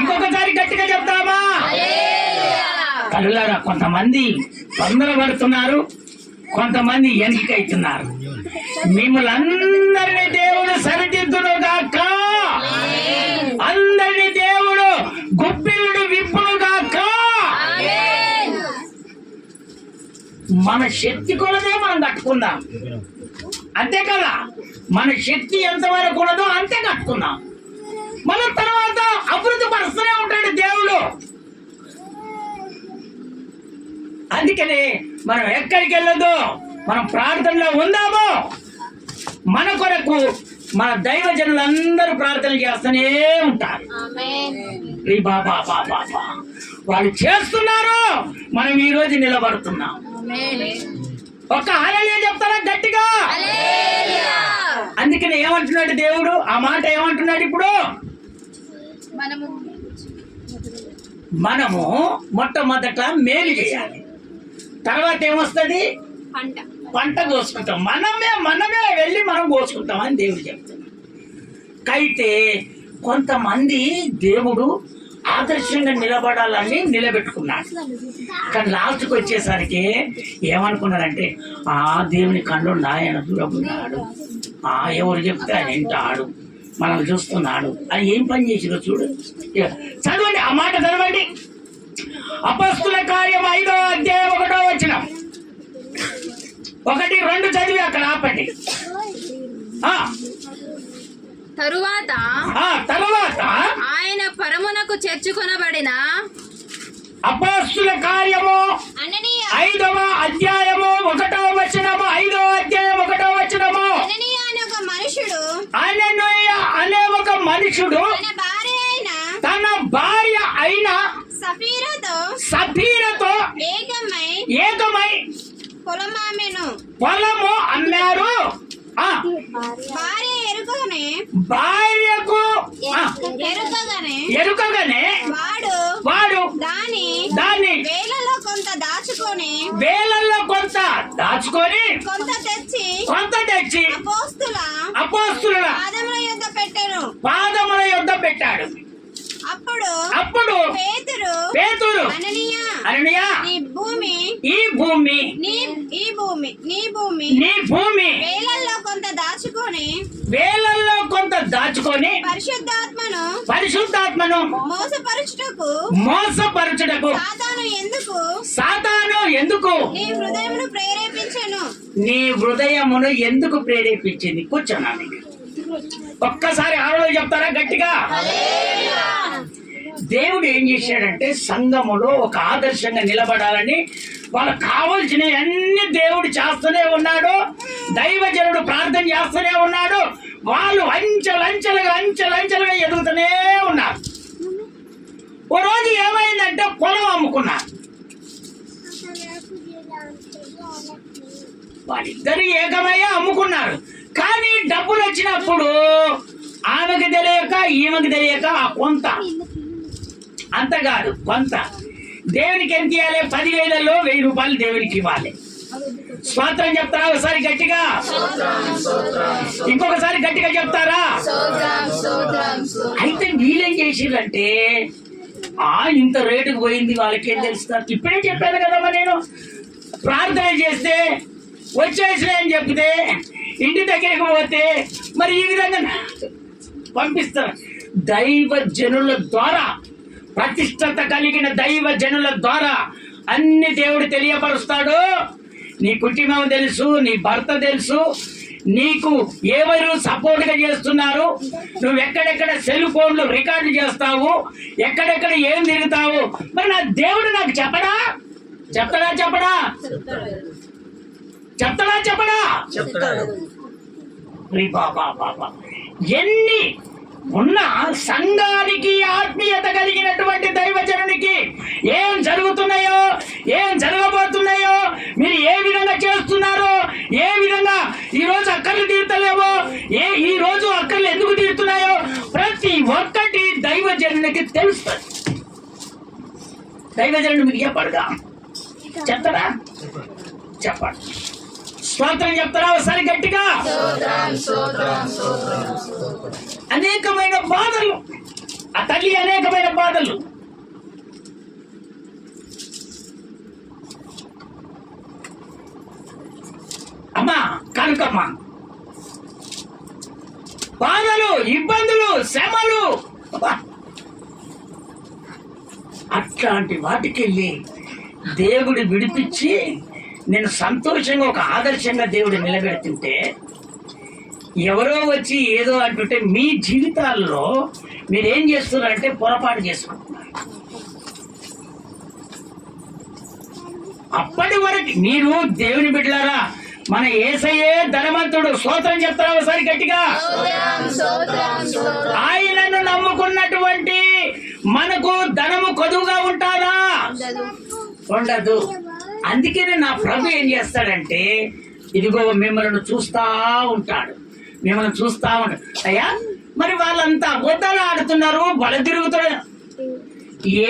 ఇంకొకసారి గట్టిగా చెప్తామా? కలులారా, కొంతమంది తొందర పడుతున్నారు, కొంతమంది ఎన్నికైతున్నారు. మిమ్మల్ని అందరినీ దేవుడు సరిదిద్దును గాక. అందరినీ దేవుడు గుప్పిలుడు విప్పును గాక. మన శక్తి కొలదే మనం కట్టుకుందాం, అంతే కదా. మన శక్తి ఎంతవరకు ఉన్నదో అంతే కట్టుకుందాం. మన తర్వాత అభివృద్ధి పరుస్తూనే ఉంటాడు దేవుడు. అందుకని మనం ఎక్కడికి వెళ్ళదు, మనం ప్రార్థనలో ఉందాము. మన కొరకు మన దైవజనులందరూ ప్రార్థనలు చేస్తూనే ఉంటారు. వాళ్ళు చేస్తున్నారు, మనం ఈ రోజు నిలబడుతున్నాం. ఒక్క హల్లెలూయా చెప్తారా గట్టిగా? అందుకని ఏమంటున్నాడు దేవుడు? ఆ మాట ఏమంటున్నాడు ఇప్పుడు? మనము మొట్టమొదట మేలు చేయాలి, తర్వాత ఏమొస్తుంది? పంట కోసుకుంటాం. మనమే వెళ్ళి మనం కోసుకుంటాం అని దేవుడు చెప్తున్నాడు. అయితే కొంతమంది దేవుడు ఆదర్శంగా నిలబడాలని నిలబెట్టుకున్నాడు. కానీ లాస్ట్కి వచ్చేసరికి ఏమనుకున్నారంటే, ఆ దేవుని కళ్ళు ఆయన దూరం ఉన్నాడు, ఎవరు చెప్తే ఆయన వింటాడు, మనల్ని చూస్తున్నాడు అని ఏం పని చేసిందో చూడు. చదవండి ఆ మాట, చదవండి. అపొస్తలుల కార్యం 5వ అధ్యాయం 1వ వచనం. 1, 2 చదివి అక్కడ ఆపండి. తరువాత ఆయన పరమునకు చేర్చుకొనబడిన అపొస్తలుల కార్యము 5వ అధ్యాయము 1వ వచనము. 5వ అధ్యాయం 1వ వచనము. అననీయ అనే ఒక మనుషుడు తన భార్య అయిన సఫీరతో ఏకమై పొలము అమ్మారు. భార్యకు ఎరుకగానే వాడు దాన్ని వేలలో కొంత దాచుకొని కొంత తెచ్చి అపోస్తలుల పాదముల యొద్ద పెట్టాడు. అప్పుడు పేతురు అననీయ ఈ భూమి నీ భూమి వేలల్లో కొంత దాచుకొని పరిశుద్ధాత్మను మోసపరచుటకు సాతాను ఎందుకు నీ హృదయమును ఎందుకు ప్రేరేపించింది? కూర్చోనా? ఒక్కసారి ఆడలో చెప్తారా గట్టిగా? దేవుడు ఏం చేశాడంటే సంఘములో ఒక ఆదర్శంగా నిలబడాలని వాళ్ళకు కావలసిన అన్ని దేవుడు చేస్తూనే ఉన్నాడు. దైవజనుడు ప్రార్థన చేస్తూనే ఉన్నాడు. వాళ్ళు అంచెలంచెలుగా ఎదుగుతూనే ఉన్నారు. ఓ రోజు ఏమైందంటే పొలం అమ్ముకున్నారు. వాళ్ళిద్దరు ఏకమయ్యే అమ్ముకున్నారు. కానీ డబ్బులు వచ్చినప్పుడు ఆమెకు తెలియక ఈమెకు తెలియక ఆ కొంత అంత కాదు కొంత దేవునికి ఎంత ఇవ్వాలి? 10,000లో 1,000 రూపాయలు దేవునికి ఇవ్వాలి. స్తోత్రం చెప్తారా ఒకసారి గట్టిగా? ఇంకొకసారి గట్టిగా చెప్తారా? అయితే వీళ్ళేం చేసిరంటే ఇంత రేటుకు పోయింది వాళ్ళకేం తెలుస్తారు? ఇప్పుడే చెప్పాను కదమ్మా నేను. ప్రార్థన చేస్తే వచ్చేసిన అని చెప్తే ఇంటి దగ్గరికి పోతే మరి ఈ విధంగా పంపిస్తారు. దైవ జనుల ద్వారా, ప్రతిష్టత కలిగిన దైవ జనుల ద్వారా అన్ని దేవుడు తెలియపరుస్తాడు. నీ కుటుంబం తెలుసు, నీ భర్త తెలుసు, నీకు ఎవరు సపోర్ట్ గా చేస్తున్నారు, నువ్వు ఎక్కడెక్కడ సెల్ ఫోన్లు రికార్డు చేస్తావు, ఎక్కడెక్కడ ఏం తిరుగుతావు. మరి నా దేవుడు నాకు చెప్తాడా? ఎన్ని ఉన్న సంఘానికి ఆత్మీయత కలిగినటువంటి దైవజనునికి ఏం జరుగుతున్నాయో, ఏం జరగబోతున్నాయో, మీరు ఏ విధంగా చేస్తున్నారో, ఏ విధంగా ఈరోజు అక్కర్లు తీరుతలేవో, ఈ రోజు అక్కర్లు ఎందుకు తీరుతున్నాయో ప్రతి ఒక్కటి దైవజనునికి తెలుస్తుంది. దైవజనుడు మీకు చెప్పడుగా? చెప్తారా? చెప్పండి. స్తోత్రం చెప్తారా ఒకసారి గట్టిగా? అనేకమైన బాధలు, ఆ తల్లి అనేకమైన బాధలు. అమ్మా కనుకమ్మా, బాధలు, ఇబ్బందులు, శ్రమలు, అట్లాంటి వాటికి వెళ్ళి దేవుడు విడిపించి నేను సంతోషంగా ఒక ఆదర్శంగా దేవుడు నిలబెడుతుంటే ఎవరో వచ్చి ఏదో అంటుంటే మీ జీవితాల్లో మీరేం చేస్తున్నారంటే పొరపాటు చేసుకుంటున్నారు. అప్పటి వరకు మీరు దేవుని బిడ్డలారా, మన యేసయ్యే ధనవంతుడు. స్తోత్రం చెప్తారా ఒకసారి గట్టిగా? ఆయనను నమ్ముకున్నటువంటి మనకు ధనము కొదువుగా ఉంటుందా? ఉండదు. అందుకనే నా ప్రభు ఏం చేస్తాడంటే ఇదిగో మిమ్మల్ని చూస్తా ఉంటాడు. అయ్యా మరి వాళ్ళంతా అబద్ధాలు ఆడుతున్నారు, బల తిరుగుతాడు.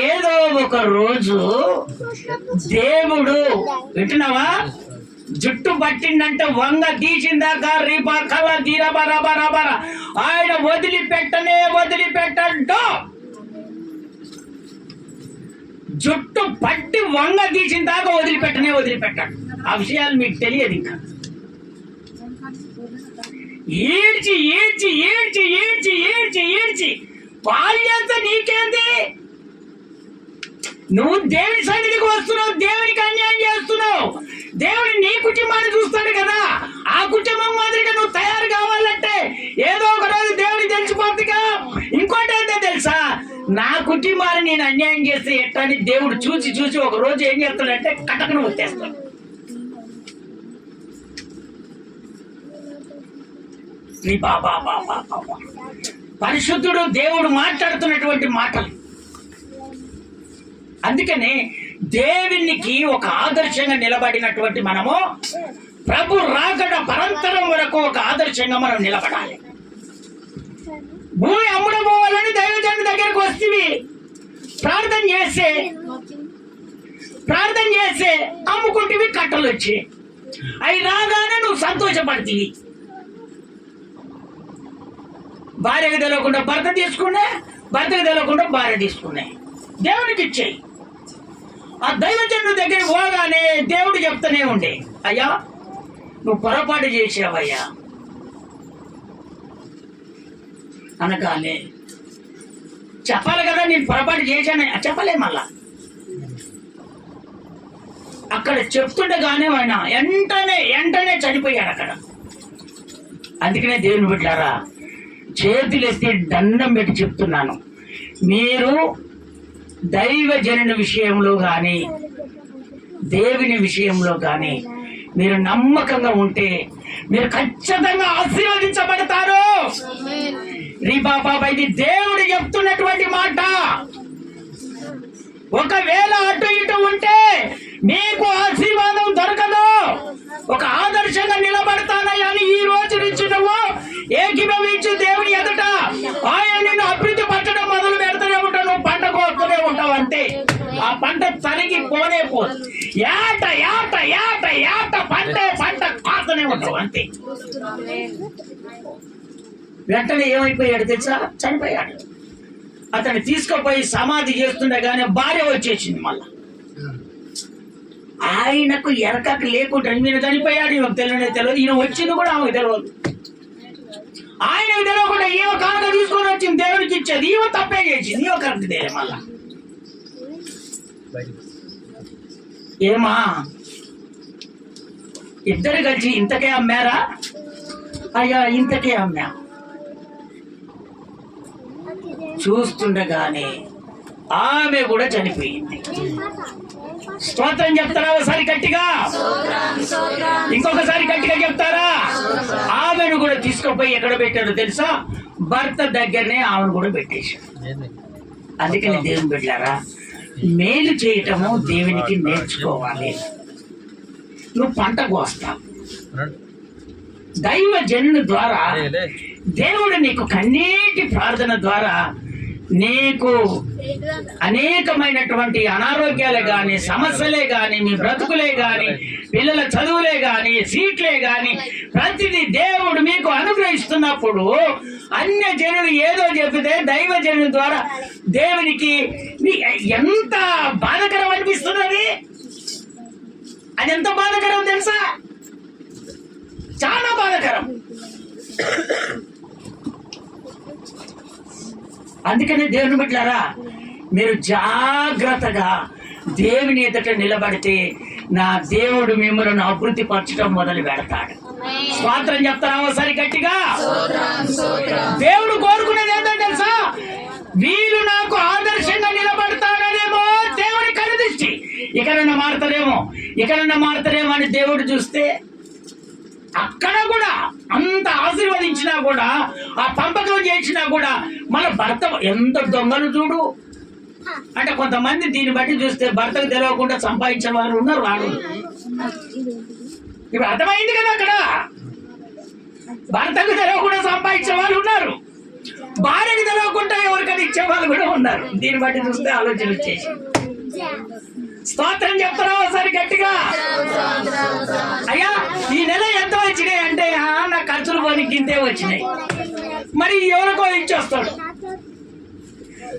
ఏదో ఒక రోజు దేవుడు వింటున్నావా, జుట్టు పట్టిందంటే వంగ తీసిందాకా రీపా కల దీరబరబరబర ఆయన వదిలిపెట్టడు. జుట్టు పట్టి వంగ తీసిన దాకా వదిలిపెట్టాడు. ఆ విషయాలు మీకు తెలియదు. ఇంకా ఈడ్చి బాల్యంత నీకేంది? నువ్వు దేవుని సన్నిధికి వస్తున్నావు, దేవునికి అన్యాయం చేస్తున్నావు. దేవుడు నీ కుటుంబాన్ని చూస్తాడు కదా. ఆ కుటుంబం మాదిరిగా నువ్వు తయారు కావాలంటే ఏదో ఒక రోజు దేవుడికి తెలిసిపోతుందిగా. ఇంకోటి ఏంటో తెలుసా, నా కుటుంబాన్ని నేను అన్యాయం చేస్తే ఎట్లా అని దేవుడు చూసి ఒక రోజు ఏం చేస్తాడంటే కటకను వచ్చేస్తాడు. పరిశుద్ధుడు దేవుడు మాట్లాడుతున్నటువంటి మాటలు. అందుకనే దేవునికి ఒక ఆదర్శంగా నిలబడినటువంటి మనము ప్రభు రాకడ పరంతరం వరకు ఒక ఆదర్శంగా మనం నిలబడాలి. భూమి అమ్ముడపోవాలని దైవజనుడి దగ్గరకు వస్తేవి ప్రార్థన చేస్తే అమ్ముకుంటేవి కట్టలు వచ్చి అవి రాగానే నువ్వు సంతోషపడుతుంది. భార్యకు తెలియకుండా భర్త తీసుకునే భర్తకు తెలియకుండా భార్య తీసుకున్నాయి, దేవునికి ఇచ్చేయి. ఆ దైవజనుడి దగ్గరికి పోగానే దేవుడు చెప్తూనే ఉండే, అయ్యా నువ్వు పొరపాటు చేసావయ్యా అనగానే చెప్పాలి కదా, నేను పొరపాటు చేశాను చెప్పలే. మళ్ళా అక్కడ చెప్తుండగానే ఆయన వెంటనే చనిపోయాడు అక్కడ. అందుకనే దేవుని బిడ్డలారా, చేతులెత్తి దండం పెట్టి చెప్తున్నాను, మీరు దైవజనుని విషయంలో కానీ దేవుని విషయంలో కానీ మీరు నమ్మకంగా ఉంటే మీరు ఖచ్చితంగా ఆశీర్వదించబడతారు. రీ బాబా, ఇది దేవుడు చెప్తున్నటువంటి మాట. ఒకవేళ అటు ఇటు ఉంటే మీకు ఆశీర్వాదం దొరకదు. ఒక ఆదర్శంగా నిలబడతానయ్యా అని ఈ రోజు నుంచి నువ్వు ఏకీభవించు దేవుని ఎదుట. ఆయన నిన్ను అభివృద్ధి పరచడం మొదలు పెడుతూనే ఉంటావు, నువ్వు పంట కోస్తూనే ఉంటావు. అంతే, ఆ పంట తరిగి పోనే పోదు. ఏట ఏట ఏట ఏట పంట కాస్తూనే ఉంటావు అంతే. వెంటనే ఏమైపోయాడు తెలుసా? చనిపోయాడు. అతన్ని తీసుకుపోయి సమాధి చేస్తుండగానే భార్య వచ్చేసింది. మళ్ళా ఆయనకు ఎరకకు లేకుండా ఈయన చనిపోయాడు, ఈమెకు తెలియదు. ఈయన వచ్చింది కూడా ఆమెకు తెలియదు. ఆయనకు తెలియకుండా ఈమె కానుక తీసుకొని వచ్చింది, దేవుడికి ఇచ్చేది. ఈమె తప్పే చేసింది, ఈమె కరెక్ట్ దేలే. మళ్ళా ఏమా ఇద్దరు కలిసి ఇంతకే అమ్మారా? అయ్యా ఇంతకే అమ్మా. చూస్తుండగానే ఆమె కూడా చనిపోయింది. స్తోత్రం చెప్తారా ఒకసారి గట్టిగా? ఇంకొకసారి గట్టిగా చెప్తారా? ఆమెను కూడా తీసుకుపోయి ఎక్కడ పెట్టాడు తెలుసా? భర్త దగ్గరనే ఆమెను కూడా పెట్టేశాడు. అందుకని దేవుని బిడ్డలారా, మేలు చేయటము దేవునికి నేర్చుకోవాలి. నువ్వు పంట కోస్తావు, దైవజనుని ద్వారా దేవుడు నీకు కన్నీటి ప్రార్థన ద్వారా నీకు అనేకమైనటువంటి అనారోగ్యాలే గాని, సమస్యలే గాని, మీ బ్రతుకులే గాని, పిల్లల చదువులే గాని, సీట్లే గాని, ప్రతిదీ దేవుడు మీకు అనుగ్రహిస్తున్నప్పుడు అన్య జనులు ఏదో చెబితే దైవజనుల ద్వారా దేవునికి ఎంత బాధకరం అనిపిస్తున్నది. అది ఎంత బాధకరం తెలుసా? చాలా బాధకరం. అందుకనే దేవుని బిడ్డలారా, మీరు జాగ్రత్తగా దేవుని ఎదుట నిలబడితే నా దేవుడు మిమ్మల్ని అభివృద్ధి పరచడం మొదలు పెడతాడు. స్తోత్రం చెప్తారా ఒకసారి గట్టిగా? దేవుడు కోరుకునేది ఏంటంటే తెలుసా? వీళ్ళు నాకు ఆదర్శంగా నిలబడతాడనేమో దేవుడి కనుదృష్టి. ఇకనన్నా మారుతారేమో అని దేవుడు చూస్తే అక్కడ కూడా అంత ఆశీర్వదించినా కూడా, ఆ పంపకం చేసినా కూడా మన భర్త ఎంత దొంగలు చూడు. అంటే కొంతమంది దీన్ని బట్టి చూస్తే భర్తకు తెలియకుండా సంపాదించే వాళ్ళు ఉన్నారు. వాళ్ళు ఇప్పుడు అర్థమైంది కదా, అక్కడ భర్తకు తెలియకుండా సంపాదించే వాళ్ళు ఉన్నారు, భార్యకు తెలియకుండా ఎవరికైనా ఇచ్చే వాళ్ళు కూడా ఉన్నారు. దీన్ని బట్టి చూస్తే ఆలోచన వచ్చేసి స్తోత్రం చెప్తారా ఒకసారి గట్టిగా? అయ్యా ఈ నెల ఎంత వచ్చినాయి అంటే, నా ఖర్చులు పోనీ గింతే వచ్చినాయి, మరి ఎవరికో ఇచ్చేస్తాడు.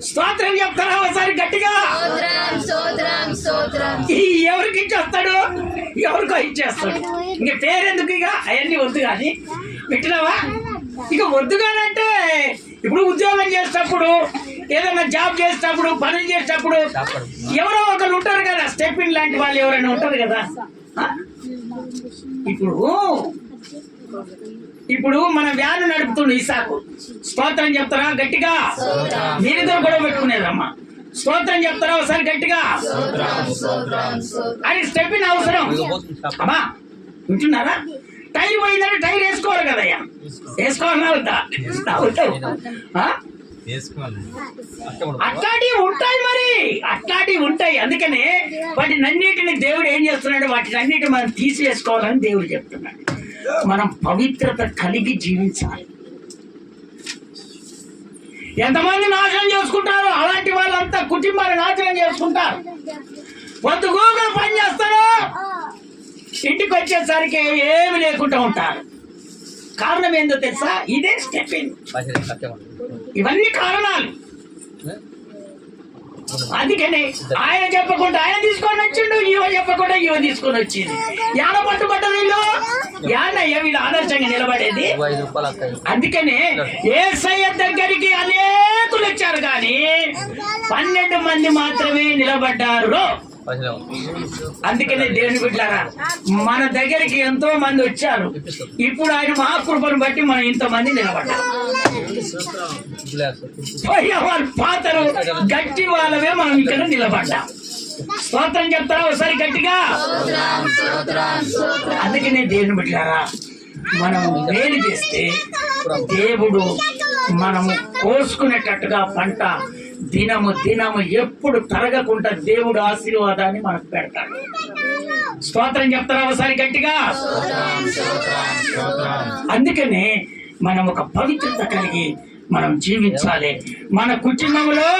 స్తోత్రం చెప్తారా ఒకసారి గట్టిగా? ఎవరికి ఇచ్చేస్తాడు? ఎవరికో ఇచ్చేస్తాడు. ఇంక పేరెందుకు? ఇక అవన్నీ వద్దు కానీ పెట్టినావా? ఇక వద్దు కానంటే ఇప్పుడు ఉద్యోగం చేసేటప్పుడు, ఏదైనా జాబ్ చేసేటప్పుడు, పనులు చేసేటప్పుడు ఎవరో ఒకరు ఉంటారు కదా, స్టెప్పిన్ లాంటి వాళ్ళు ఎవరైనా ఉంటారు కదా. ఇప్పుడు మన వ్యాను నడుపుతుండు ఇసాకు. స్తోత్రం చెప్తారా గట్టిగా? మీరిద్దరు కూడా పెట్టుకునేదమ్మా. స్తోత్రం చెప్తారా ఒకసారి గట్టిగా? అది స్టెప్పిన్ అవసరం అమ్మా. వింటున్నారా? టైర్ పోయిందంటే టైర్ వేసుకోవాలి కదయ్యా. వేసుకోవాలన్నా వద్దా? అట్లాంటివి ఉంటాయి, మరి అట్లాంటివి ఉంటాయి. అందుకనే వాటిని అన్నిటిని దేవుడు ఏం చేస్తున్నాడు? వాటిని అన్నిటిని మనం తీసివేసుకోవాలని దేవుడు చెప్తున్నాడు. మనం పవిత్రత కలిగి జీవించాలి. ఎంతమంది నాశనం చేసుకుంటారు? అలాంటి వాళ్ళంతా కుటుంబాన్ని నాశనం చేసుకుంటారు. పొద్దుగూగా పని చేస్తారు, ఇంటికి వచ్చేసరికి ఏమి లేకుండా ఉంటారు. కారణం ఏందో తెలుసా? ఇదే స్టెప్పింగ్. ఇవన్నీ కారణాలు. అందుకని ఆయన చెప్పకుండా ఆయన తీసుకొని వచ్చిండు, ఈవ చెప్పకుండా ఈవ తీసుకొని వచ్చింది. యాడ పట్టుబడ్డ వీళ్ళు యాడయ్య వీళ్ళు ఆదర్శంగా నిలబడేది. అందుకనే యేసయ్య దగ్గరికి అనేకులు వచ్చారు కానీ 12 మంది మాత్రమే నిలబడ్డారు. అందుకనే దేవుని బిడ్డలారా, మన దగ్గరికి ఎంతో మంది వచ్చారు. ఇప్పుడు ఆయన మహాకృపను బట్టి మనం ఇంతమంది నిలబడ్డారు. వాళ్ళు పాతరు గట్టి వాళ్ళమే మనం ఇక్కడ నిలబడ్డాం. స్తోత్రం చెప్తారా ఒకసారి గట్టిగా? అందుకనే దేవుని బిడ్డలారా, మనం మేలు చేస్తే దేవుడు మనము కోసుకునేటట్టుగా పంట దినము దినము ఎప్పుడు తరగకుండా దేవుడు ఆశీర్వాదాన్ని మనకు పెడతాడు. స్తోత్రం చెప్తారా ఒకసారి గట్టిగా? అందుకనే మనం ఒక పవిత్రత కలిగి మనం జీవించాలి. మన కుటుంబంలో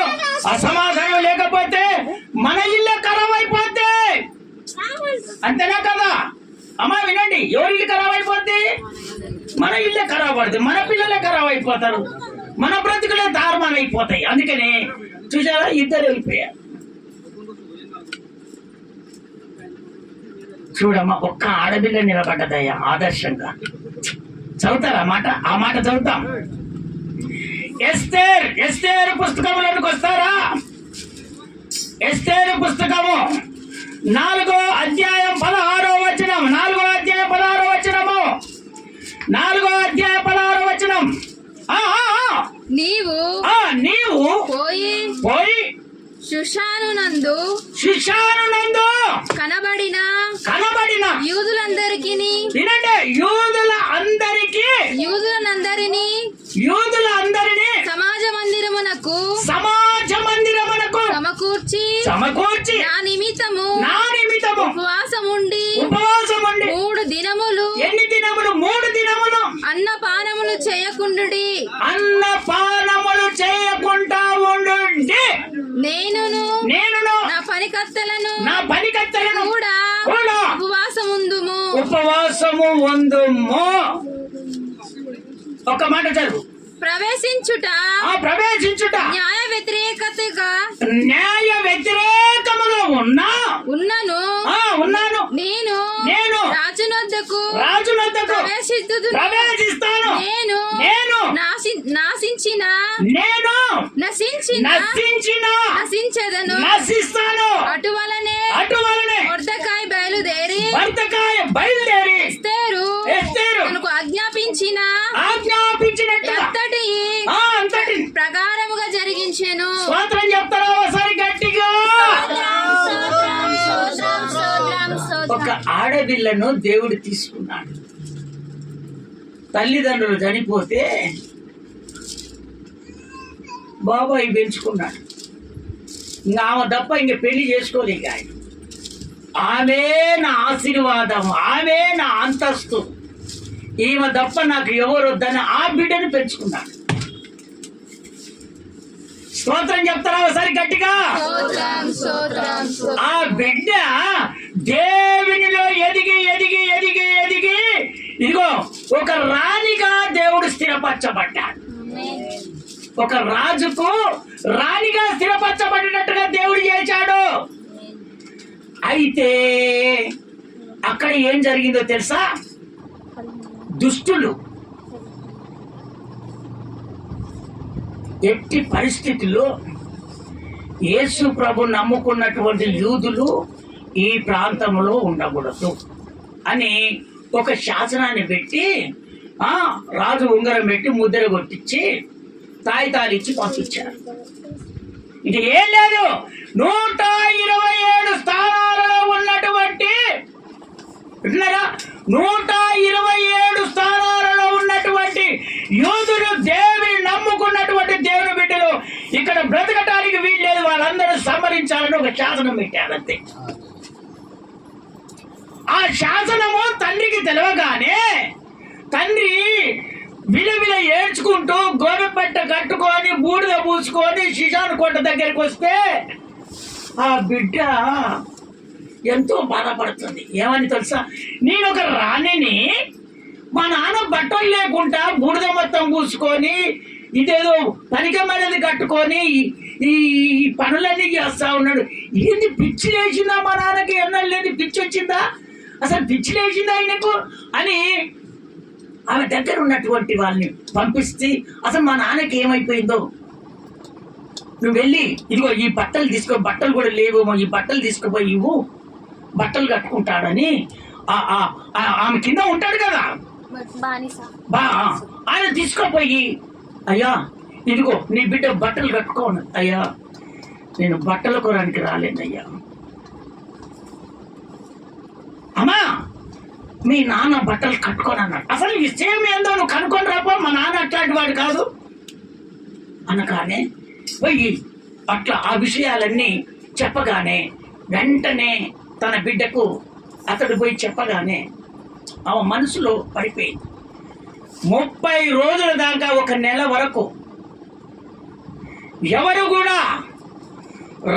అసమాధానం లేకపోతే మన ఇల్లు ఖరాబ్ అయిపోతే, అంతేనా కదా అమ్మా? వినండి, ఎవరి ఇల్లు ఖరాబ్ అయిపోద్ది? మన ఇల్లే ఖరాబ్ పడుతుంది, మన పిల్లలే ఖరాబ్ అయిపోతారు, మన బ్రతుకులే దారుమానం అయిపోతాయి. అందుకనే చూసారా, ఇద్దరు వెళ్ళిపోయారు. చూడమ్మా, ఒక్క ఆడపిల్ల నిలబడ్డదయ్యా ఆదర్శంగా. చదువుతారా ఆ మాట చదువుతాం. ఎస్తేరు పుస్తకంలోకి వస్తారా? ఎస్తేరు పుస్తకము 4వ అధ్యాయం 16వ వచనం. 4వ అధ్యాయం 16వ వచనము. 4వ అధ్యాయం 16వ వచనం. నీవు పోయి శుషాను నందు కనబడిన యూదులందరికీ సమాజ మందిరమునకు సమకూర్చి నా నిమిత్తము ఉపవాసముండి 3 దినములు. ఎన్ని దినములు? 3 దినములు అన్నపానములు చేయకుండుడి. నేను నా పనికత్తెలను కూడా ఉపవాసము ఉందుము. ఒక మాట చదువు. ప్రవేశించుట న్యాయ వ్యతిరేకముగా ఉన్నాను. నేను రాజునొద్దకు ప్రవేశిస్తాను. నేను నశించెదను. అటువలనే మొర్దెకాయి బయలుదేరి ఎస్తేరు తనకు ఆజ్ఞాపించినట్టు అంతటి ప్రకారముగా జరిగించెను. స్తోత్రం చెప్తారా ఒకసారి గట్టిగా? ఒక ఆడపిల్లను దేవుడు తీసుకున్నాడు. తల్లిదండ్రులు చనిపోతే బాబాయ్ పెంచుకున్నాడు. ఇంకా ఆమె తప్ప ఇంక పెళ్లి చేసుకోలేక ఆయన. ఆమె నా ఆశీర్వాదం, ఆమె నా అంతస్తు, ఈమె తప్ప నాకు ఎవరు వద్దని ఆ బిడ్డను పెంచుకున్నాడు. స్తోత్రం చెప్తారా ఒకసారి గట్టిగా? ఆ బిడ్డ దేవునిలో ఎదిగి ఇదిగో ఒక రాణిగా దేవుడు స్థిరపరచబడ్డాడు. ఒక రాజుకు రాణిగా స్థిరపరచబడినట్టుగా దేవుడు చేశాడు. అయితే అక్కడ ఏం జరిగిందో తెలుసా? దుష్టులు ఎట్టి పరిస్థితుల్లో యేసు ప్రభు నమ్ముకున్నటువంటి యూదులు ఈ ప్రాంతంలో ఉండకూడదు అని ఒక శాసనాన్ని పెట్టి రాజు ఉంగరం పెట్టి ముద్ర కొట్టించి తాయితాలు ఇచ్చి పంపించారు. ఇది ఏం లేదు, 127 స్థానాలలో ఉన్నటువంటి 127 స్థానాలలో ఉన్నటువంటి యూదులు దేవుని నమ్ముకున్నటువంటి దేవుని బిడ్డలు ఇక్కడ బ్రతకటానికి వీల్లేదు, వాళ్ళందరూ సంహరించాలని ఒక శాసనం పెట్టారంతే. ఆ శాసనము తండ్రికి తెలవగానే తండ్రి విలవిల ఏడ్చుకుంటూ గోనెపట్ట కట్టుకొని బూడిద పూసుకొని శిషాను కోట దగ్గరికి వస్తే ఆ బిడ్డ ఎంతో బాధపడుతుంది. ఏమని తెలుసా? నేను ఒక రాణిని, మా నాన్న బట్టలు లేకుండా బూడిద మొత్తం పూసుకొని ఇదేదో పనికమైనది కట్టుకొని ఈ పనులన్నీ చేస్తా ఉన్నాడు. ఏంది పిచ్చి లేచిందా మా నాన్నకి? ఎన్నలేదు పిచ్చి వచ్చిందా? అసలు పిచ్చి లేచిందా ఆయనకు అని ఆమె దగ్గర ఉన్నటువంటి వాళ్ళని పంపిస్తే అసలు మా నాన్నకి ఏమైపోయిందో నువ్వు వెళ్ళి ఇదిగో ఈ బట్టలు తీసుకో, బట్టలు కూడా లేవు, ఈ బట్టలు తీసుకుపోయి ఇవ్వు, బట్టలు కట్టుకుంటాడని ఆమె కింద ఉంటాడు కదా ఆయన తీసుకోపోయి, అయ్యా ఇదిగో నీ బిడ్డ బట్టలు కట్టుకోను. అయ్యా నేను బట్టల కొరానికి రాలేదయ్యా. అమ్మా మీ నాన్న బట్టలు కట్టుకొని అన్నాడు. అసలు విషయం ఏందో నువ్వు కనుక్కొని రాపో, మా నాన్న అట్లాంటి వాడు కాదు అనగానే పోయి అట్లా ఆ విషయాలన్నీ చెప్పగానే వెంటనే తన బిడ్డకు అతడు పోయి చెప్పగానే ఆమె మనసులో పడిపోయింది. 30 రోజుల దాకా, 1 నెల వరకు ఎవరు కూడా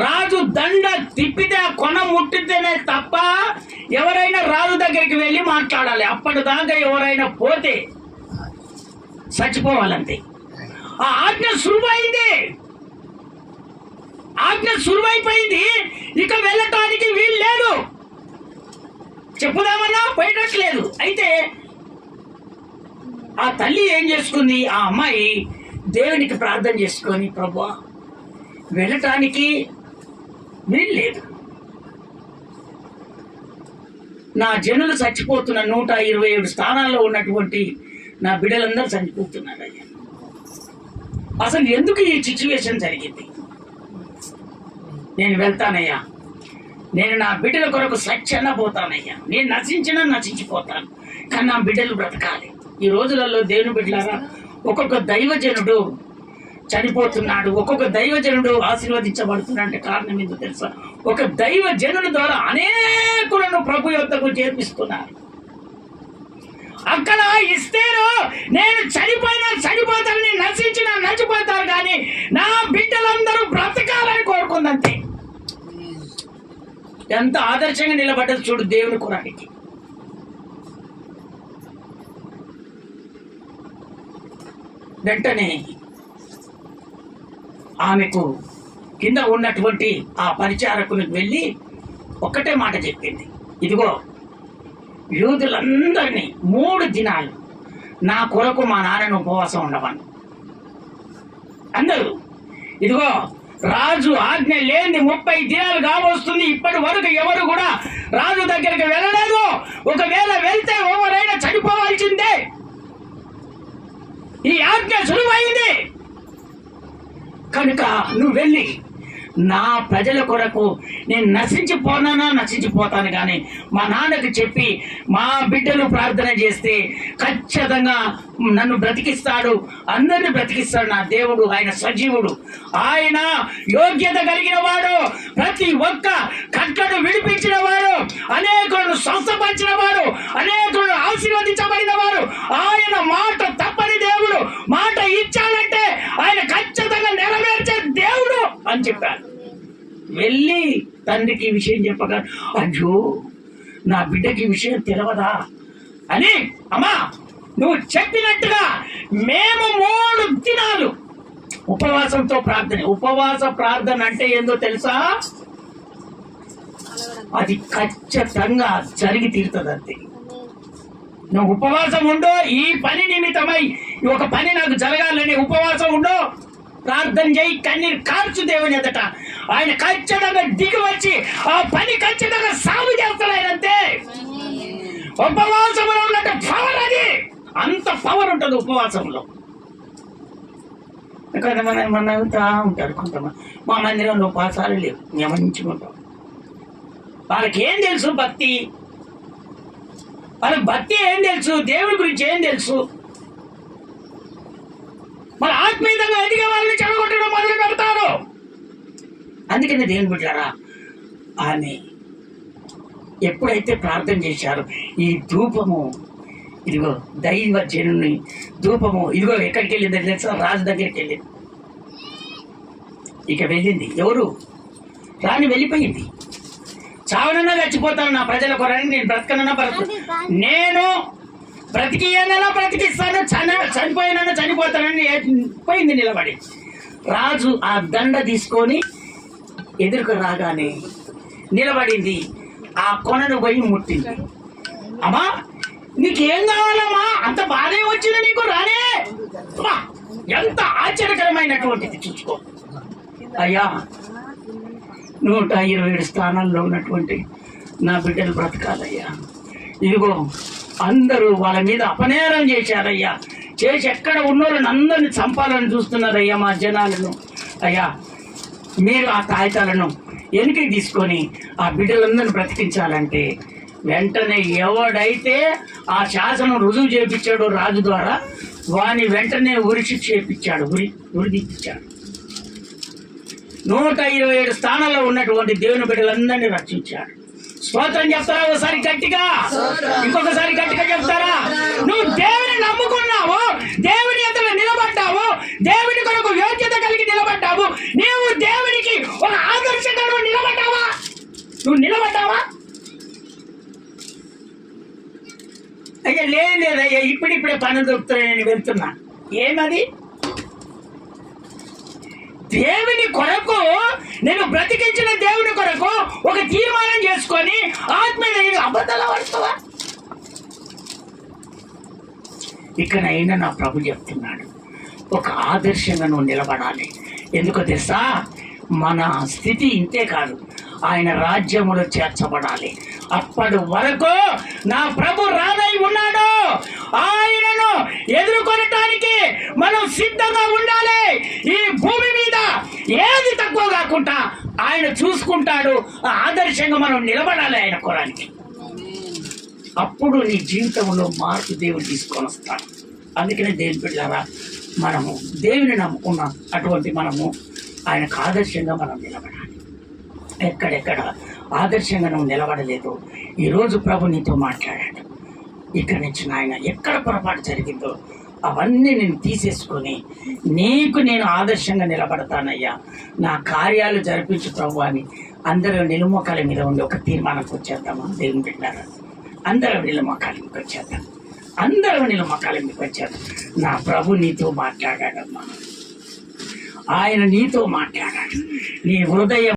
రాజు దండ తిప్పితే కొన ముట్టితేనే తప్ప ఎవరైనా రాజు దగ్గరికి వెళ్ళి మాట్లాడాలి. అప్పటిదాకా ఎవరైనా పోతే చచ్చిపోవాలంతే. ఆ ఆజ్ఞ సులువైంది, ఆజ్ఞ సులువైపోయింది. ఇక వెళ్ళటానికి వీలు లేదు, చెప్పుదామన్నా పోయేటట్లేదు. అయితే ఆ తల్లి ఏం చేసుకుంది, ఆ అమ్మాయి దేవునికి ప్రార్థన చేసుకొని, ప్రభువా వెళ్ళటానికి వీలు లేదు, నా జనులు చచ్చిపోతున్న 127 స్థానాల్లో ఉన్నటువంటి నా బిడ్డలందరూ చనిపోతున్నారు అయ్యా. అసలు ఎందుకు ఈ సిచ్యువేషన్ జరిగింది? నేను వెళ్తానయ్యా, నేను నా బిడ్డల కొరకు సత్యన పోతానయ్యా. నేను నశించిపోతాను, కానీ నా బిడ్డలు బ్రతకాలి. ఈ రోజులలో దేవుని బిడ్డలారా ఒక్కొక్క దైవజనుడు చనిపోతున్నాడు, ఒక్కొక్క దైవజనుడు ఆశీర్వదించబడుతున్నాడు. అంటే కారణం ఏంటో తెలుసా? ఒక దైవజనుడి ద్వారా అనేకులను ప్రభు యొద్దకు చేర్పిస్తున్నారు. అక్కడ ఇస్తేరు నేను చనిపోతాను, నేను నశించిపోతాను, కానీ నా బిడ్డలందరూ బ్రతకాలని కోరుకుందంతే. ఎంత ఆదర్శంగా నిలబడ్డది చూడు దేవుని కురానికి. వెంటనే ఆమెకు కింద ఉన్నటువంటి ఆ పరిచారకునికి వెళ్ళి ఒక్కటే మాట చెప్పింది, ఇదిగో యూదులందరినీ 3 దినాలు నా కొరకు మా నాన్నను ఉపవాసం ఉండమని. అందరూ ఇదిగో రాజు ఆజ్ఞ లేని 30 దినాలు కావస్తుంది. ఇప్పటి వరకు ఎవరు కూడా రాజు దగ్గరికి వెళ్ళలేదు. ఒకవేళ వెళ్తే ఎవరైనా చనిపోవాల్సిందే. ఈ ఆజ్ఞ సులువైంది కనుక నువ్వు వెళ్ళి నా ప్రజల కొరకు నేను నశించిపోతాను, కానీ మా నాన్నకు చెప్పి మా బిడ్డలు ప్రార్థన చేస్తే ఖచ్చితంగా నన్ను బ్రతికిస్తాడు, అందరిని బ్రతికిస్తాడు నా దేవుడు. ఆయన సజీవుడు, ఆయన యోగ్యత కలిగిన వాడు, ప్రతి ఒక్క కట్టడు విడిపించిన వాడు, అనేకులను స్వస్థపరిచిన వాడు, అనేకులను ఆశీర్వదించబడిన వాడు. ఆయన మాట తప్పని దేవుడు, మాట ఇచ్చాడంటే ఆయన ఖచ్చితంగా నెరవేర్చే దేవుడు అని చెప్పాడు. వెళ్ళి తండ్రికి విషయం చెప్పగా, అయ్యో నా బిడ్డకి విషయం తెలియదా అని, అమ్మా నువ్వు చెప్పినట్టుగా మేము 3 దినాలు ఉపవాసంతో ప్రార్థన. ఉపవాస ప్రార్థన అంటే ఏందో తెలుసా? అది ఖచ్చితంగా జరిగి తీరుతుంది అంతే. నువ్వు ఉపవాసం ఉండో, ఈ పని నిమిత్తమై ఒక పని నాకు జరగాలని ఉపవాసం ఉండో, ప్రార్థన చేయి, కన్నీరు కార్చు దేవుని ఎదుట. ఆయన ఖచ్చితంగా దిగి వచ్చి ఆ పని ఖచ్చితంగా సాగు చేస్తాడు ఆయన అంతే. ఉపవాసంలో ఉన్నట్టు పవర్, అది అంత పవర్ ఉంటుంది ఉపవాసంలో. కొంతమంది మన ఉంటారు, కొంతమంది మా మందిరంలో ఉపవాసాలు లేవు, మేము మంచిగా ఉంటాం. వాళ్ళకి ఏం తెలుసు భక్తి? వాళ్ళకి భక్తి ఏం తెలుసు? దేవుడి గురించి ఏం తెలుసు? మన ఆత్మీయంగా ఎదిగే వాళ్ళని చెడగొట్టడం మొదలు పెడతారు. అందుకని దేవుని బిడ్డలారా, ఆమె ఎప్పుడైతే ప్రార్థన చేశారో ఈ ధూపము, ఇదిగో దైవజనుని ధూపము, ఇదిగో ఎక్కడికి వెళ్ళింది తెలుసా? రాజు దగ్గరికి వెళ్ళింది. ఇక వెళ్ళింది ఎవరు? రాణి వెళ్ళిపోయింది. చావనన్నా చచ్చిపోతాను నా ప్రజల కొరని, నేను బ్రతకనన్నా బ్రతక, నేను బ్రతికియనలా బ్రతికిస్తాను, చనిపోయినా చనిపోతానని పోయింది నిలబడి. రాజు ఆ దండ తీసుకొని ఎదురుకు రాగానే నిలబడింది. ఆ కొనను పోయి ముట్టింది. అమ్మా నీకేం కావాలమ్మా? అంత బాధే వచ్చింది నీకు, రానే. అమ్మా, ఎంత ఆశ్చర్యకరమైనటువంటిది చూసుకో. అయ్యా 127 స్థానాల్లో ఉన్నటువంటి నా బిడ్డలు బ్రతకాలయ్యా. ఇదిగో అందరూ వాళ్ళ మీద అపనేరం చేశారయ్యా. చేసి ఎక్కడ ఉన్నోళ్ళని అందరిని చంపాలని చూస్తున్నారయ్యా మా జనాలను. అయ్యా మీరు ఆ కాగితాలను వెనక్కి తీసుకొని ఆ బిడ్డలందరిని బ్రతికించాలంటే వెంటనే ఎవడైతే ఆ శాసనం రుజువు చేయించాడో రాజు ద్వారా వాని వెంటనే ఉరిశిక్ష చేయించాడు, ఉరి తీపించాడు. 127 స్థానాల్లో ఉన్నటువంటి దేవుని బిడ్డలందరినీ రక్షించాడు. స్తోత్రం చెప్తారా? ఒకసారి గట్టిగా, ఇంకొకసారి గట్టిగా చెప్తారా? నువ్వు దేవుని నమ్ముకున్నావు, దేవుని ఎదుట నిలబడ్డావు, దేవుని కొరకు యోగ్యత కలిగి నిలబడ్డావు. నీవు దేవునికి ఒక ఆదర్శంగా నువ్వు నిలబడ్డావా? నువ్వు నిలబడ్డావా? అయ్యా లేదయ్యా, ఇప్పుడిప్పుడే పనులు దొరుకుతాయని వెళ్తున్నా. ఏమది? దేవుని కొరకు, నేను బ్రతికించిన దేవుని కొరకు ఒక తీర్మానం చేసుకొని ఆత్మీయ అబద్ధాలు పడతావా? ఇక్కడైనా నా ప్రభు చెప్తున్నాడు, ఒక ఆదర్శంగా నువ్వు నిలబడాలి. ఎందుకో తెలుసా? మన స్థితి ఇంతే కాదు, ఆయన రాజ్యములో చేర్చబడాలి. అప్పటి వరకు నా ప్రభు రానై ఉన్నాడు. ఆయనను ఎదుర్కొనటానికి మనం సిద్ధంగా ఉండాలి. ఈ భూమి మీద ఏది తక్కువ కాకుండా ఆయన చూసుకుంటాడు. ఆదర్శంగా మనం నిలబడాలి ఆయన కొరానికి. అప్పుడు నీ జీవితంలో మార్పు దేవుడు తీసుకొని వస్తాడు. అందుకనే దేవుని బిడ్డలారా, మనము దేవుని నమ్ముకున్న అటువంటి మనము ఆయనకు ఆదర్శంగా మనం నిలబడాలి. ఎక్కడెక్కడ ఆదర్శంగా నువ్వు నిలబడలేదు, ఈరోజు ప్రభు నీతో మాట్లాడాడు. ఇక్కడి నుంచి నాయన ఎక్కడ పొరపాటు జరిగిందో అవన్నీ నేను తీసేసుకొని నీకు నేను ఆదర్శంగా నిలబడతానయ్యా, నా కార్యాలు జరిపించు ప్రభు అని అందరూ నిలుమొక్కల మీద ఉండి ఒక తీర్మానంకి వచ్చేద్దామా? దేవుని బిడ్డలారా, అందరూ నిలుమొక్కల మీదకి వచ్చేద్దాం. అందరూ నిలుమొక్కల మీదకి వచ్చేద్దాం. నా ప్రభు నీతో మాట్లాడాడమ్మా, ఆయన నీతో మాట్లాడాడు. నీ హృదయం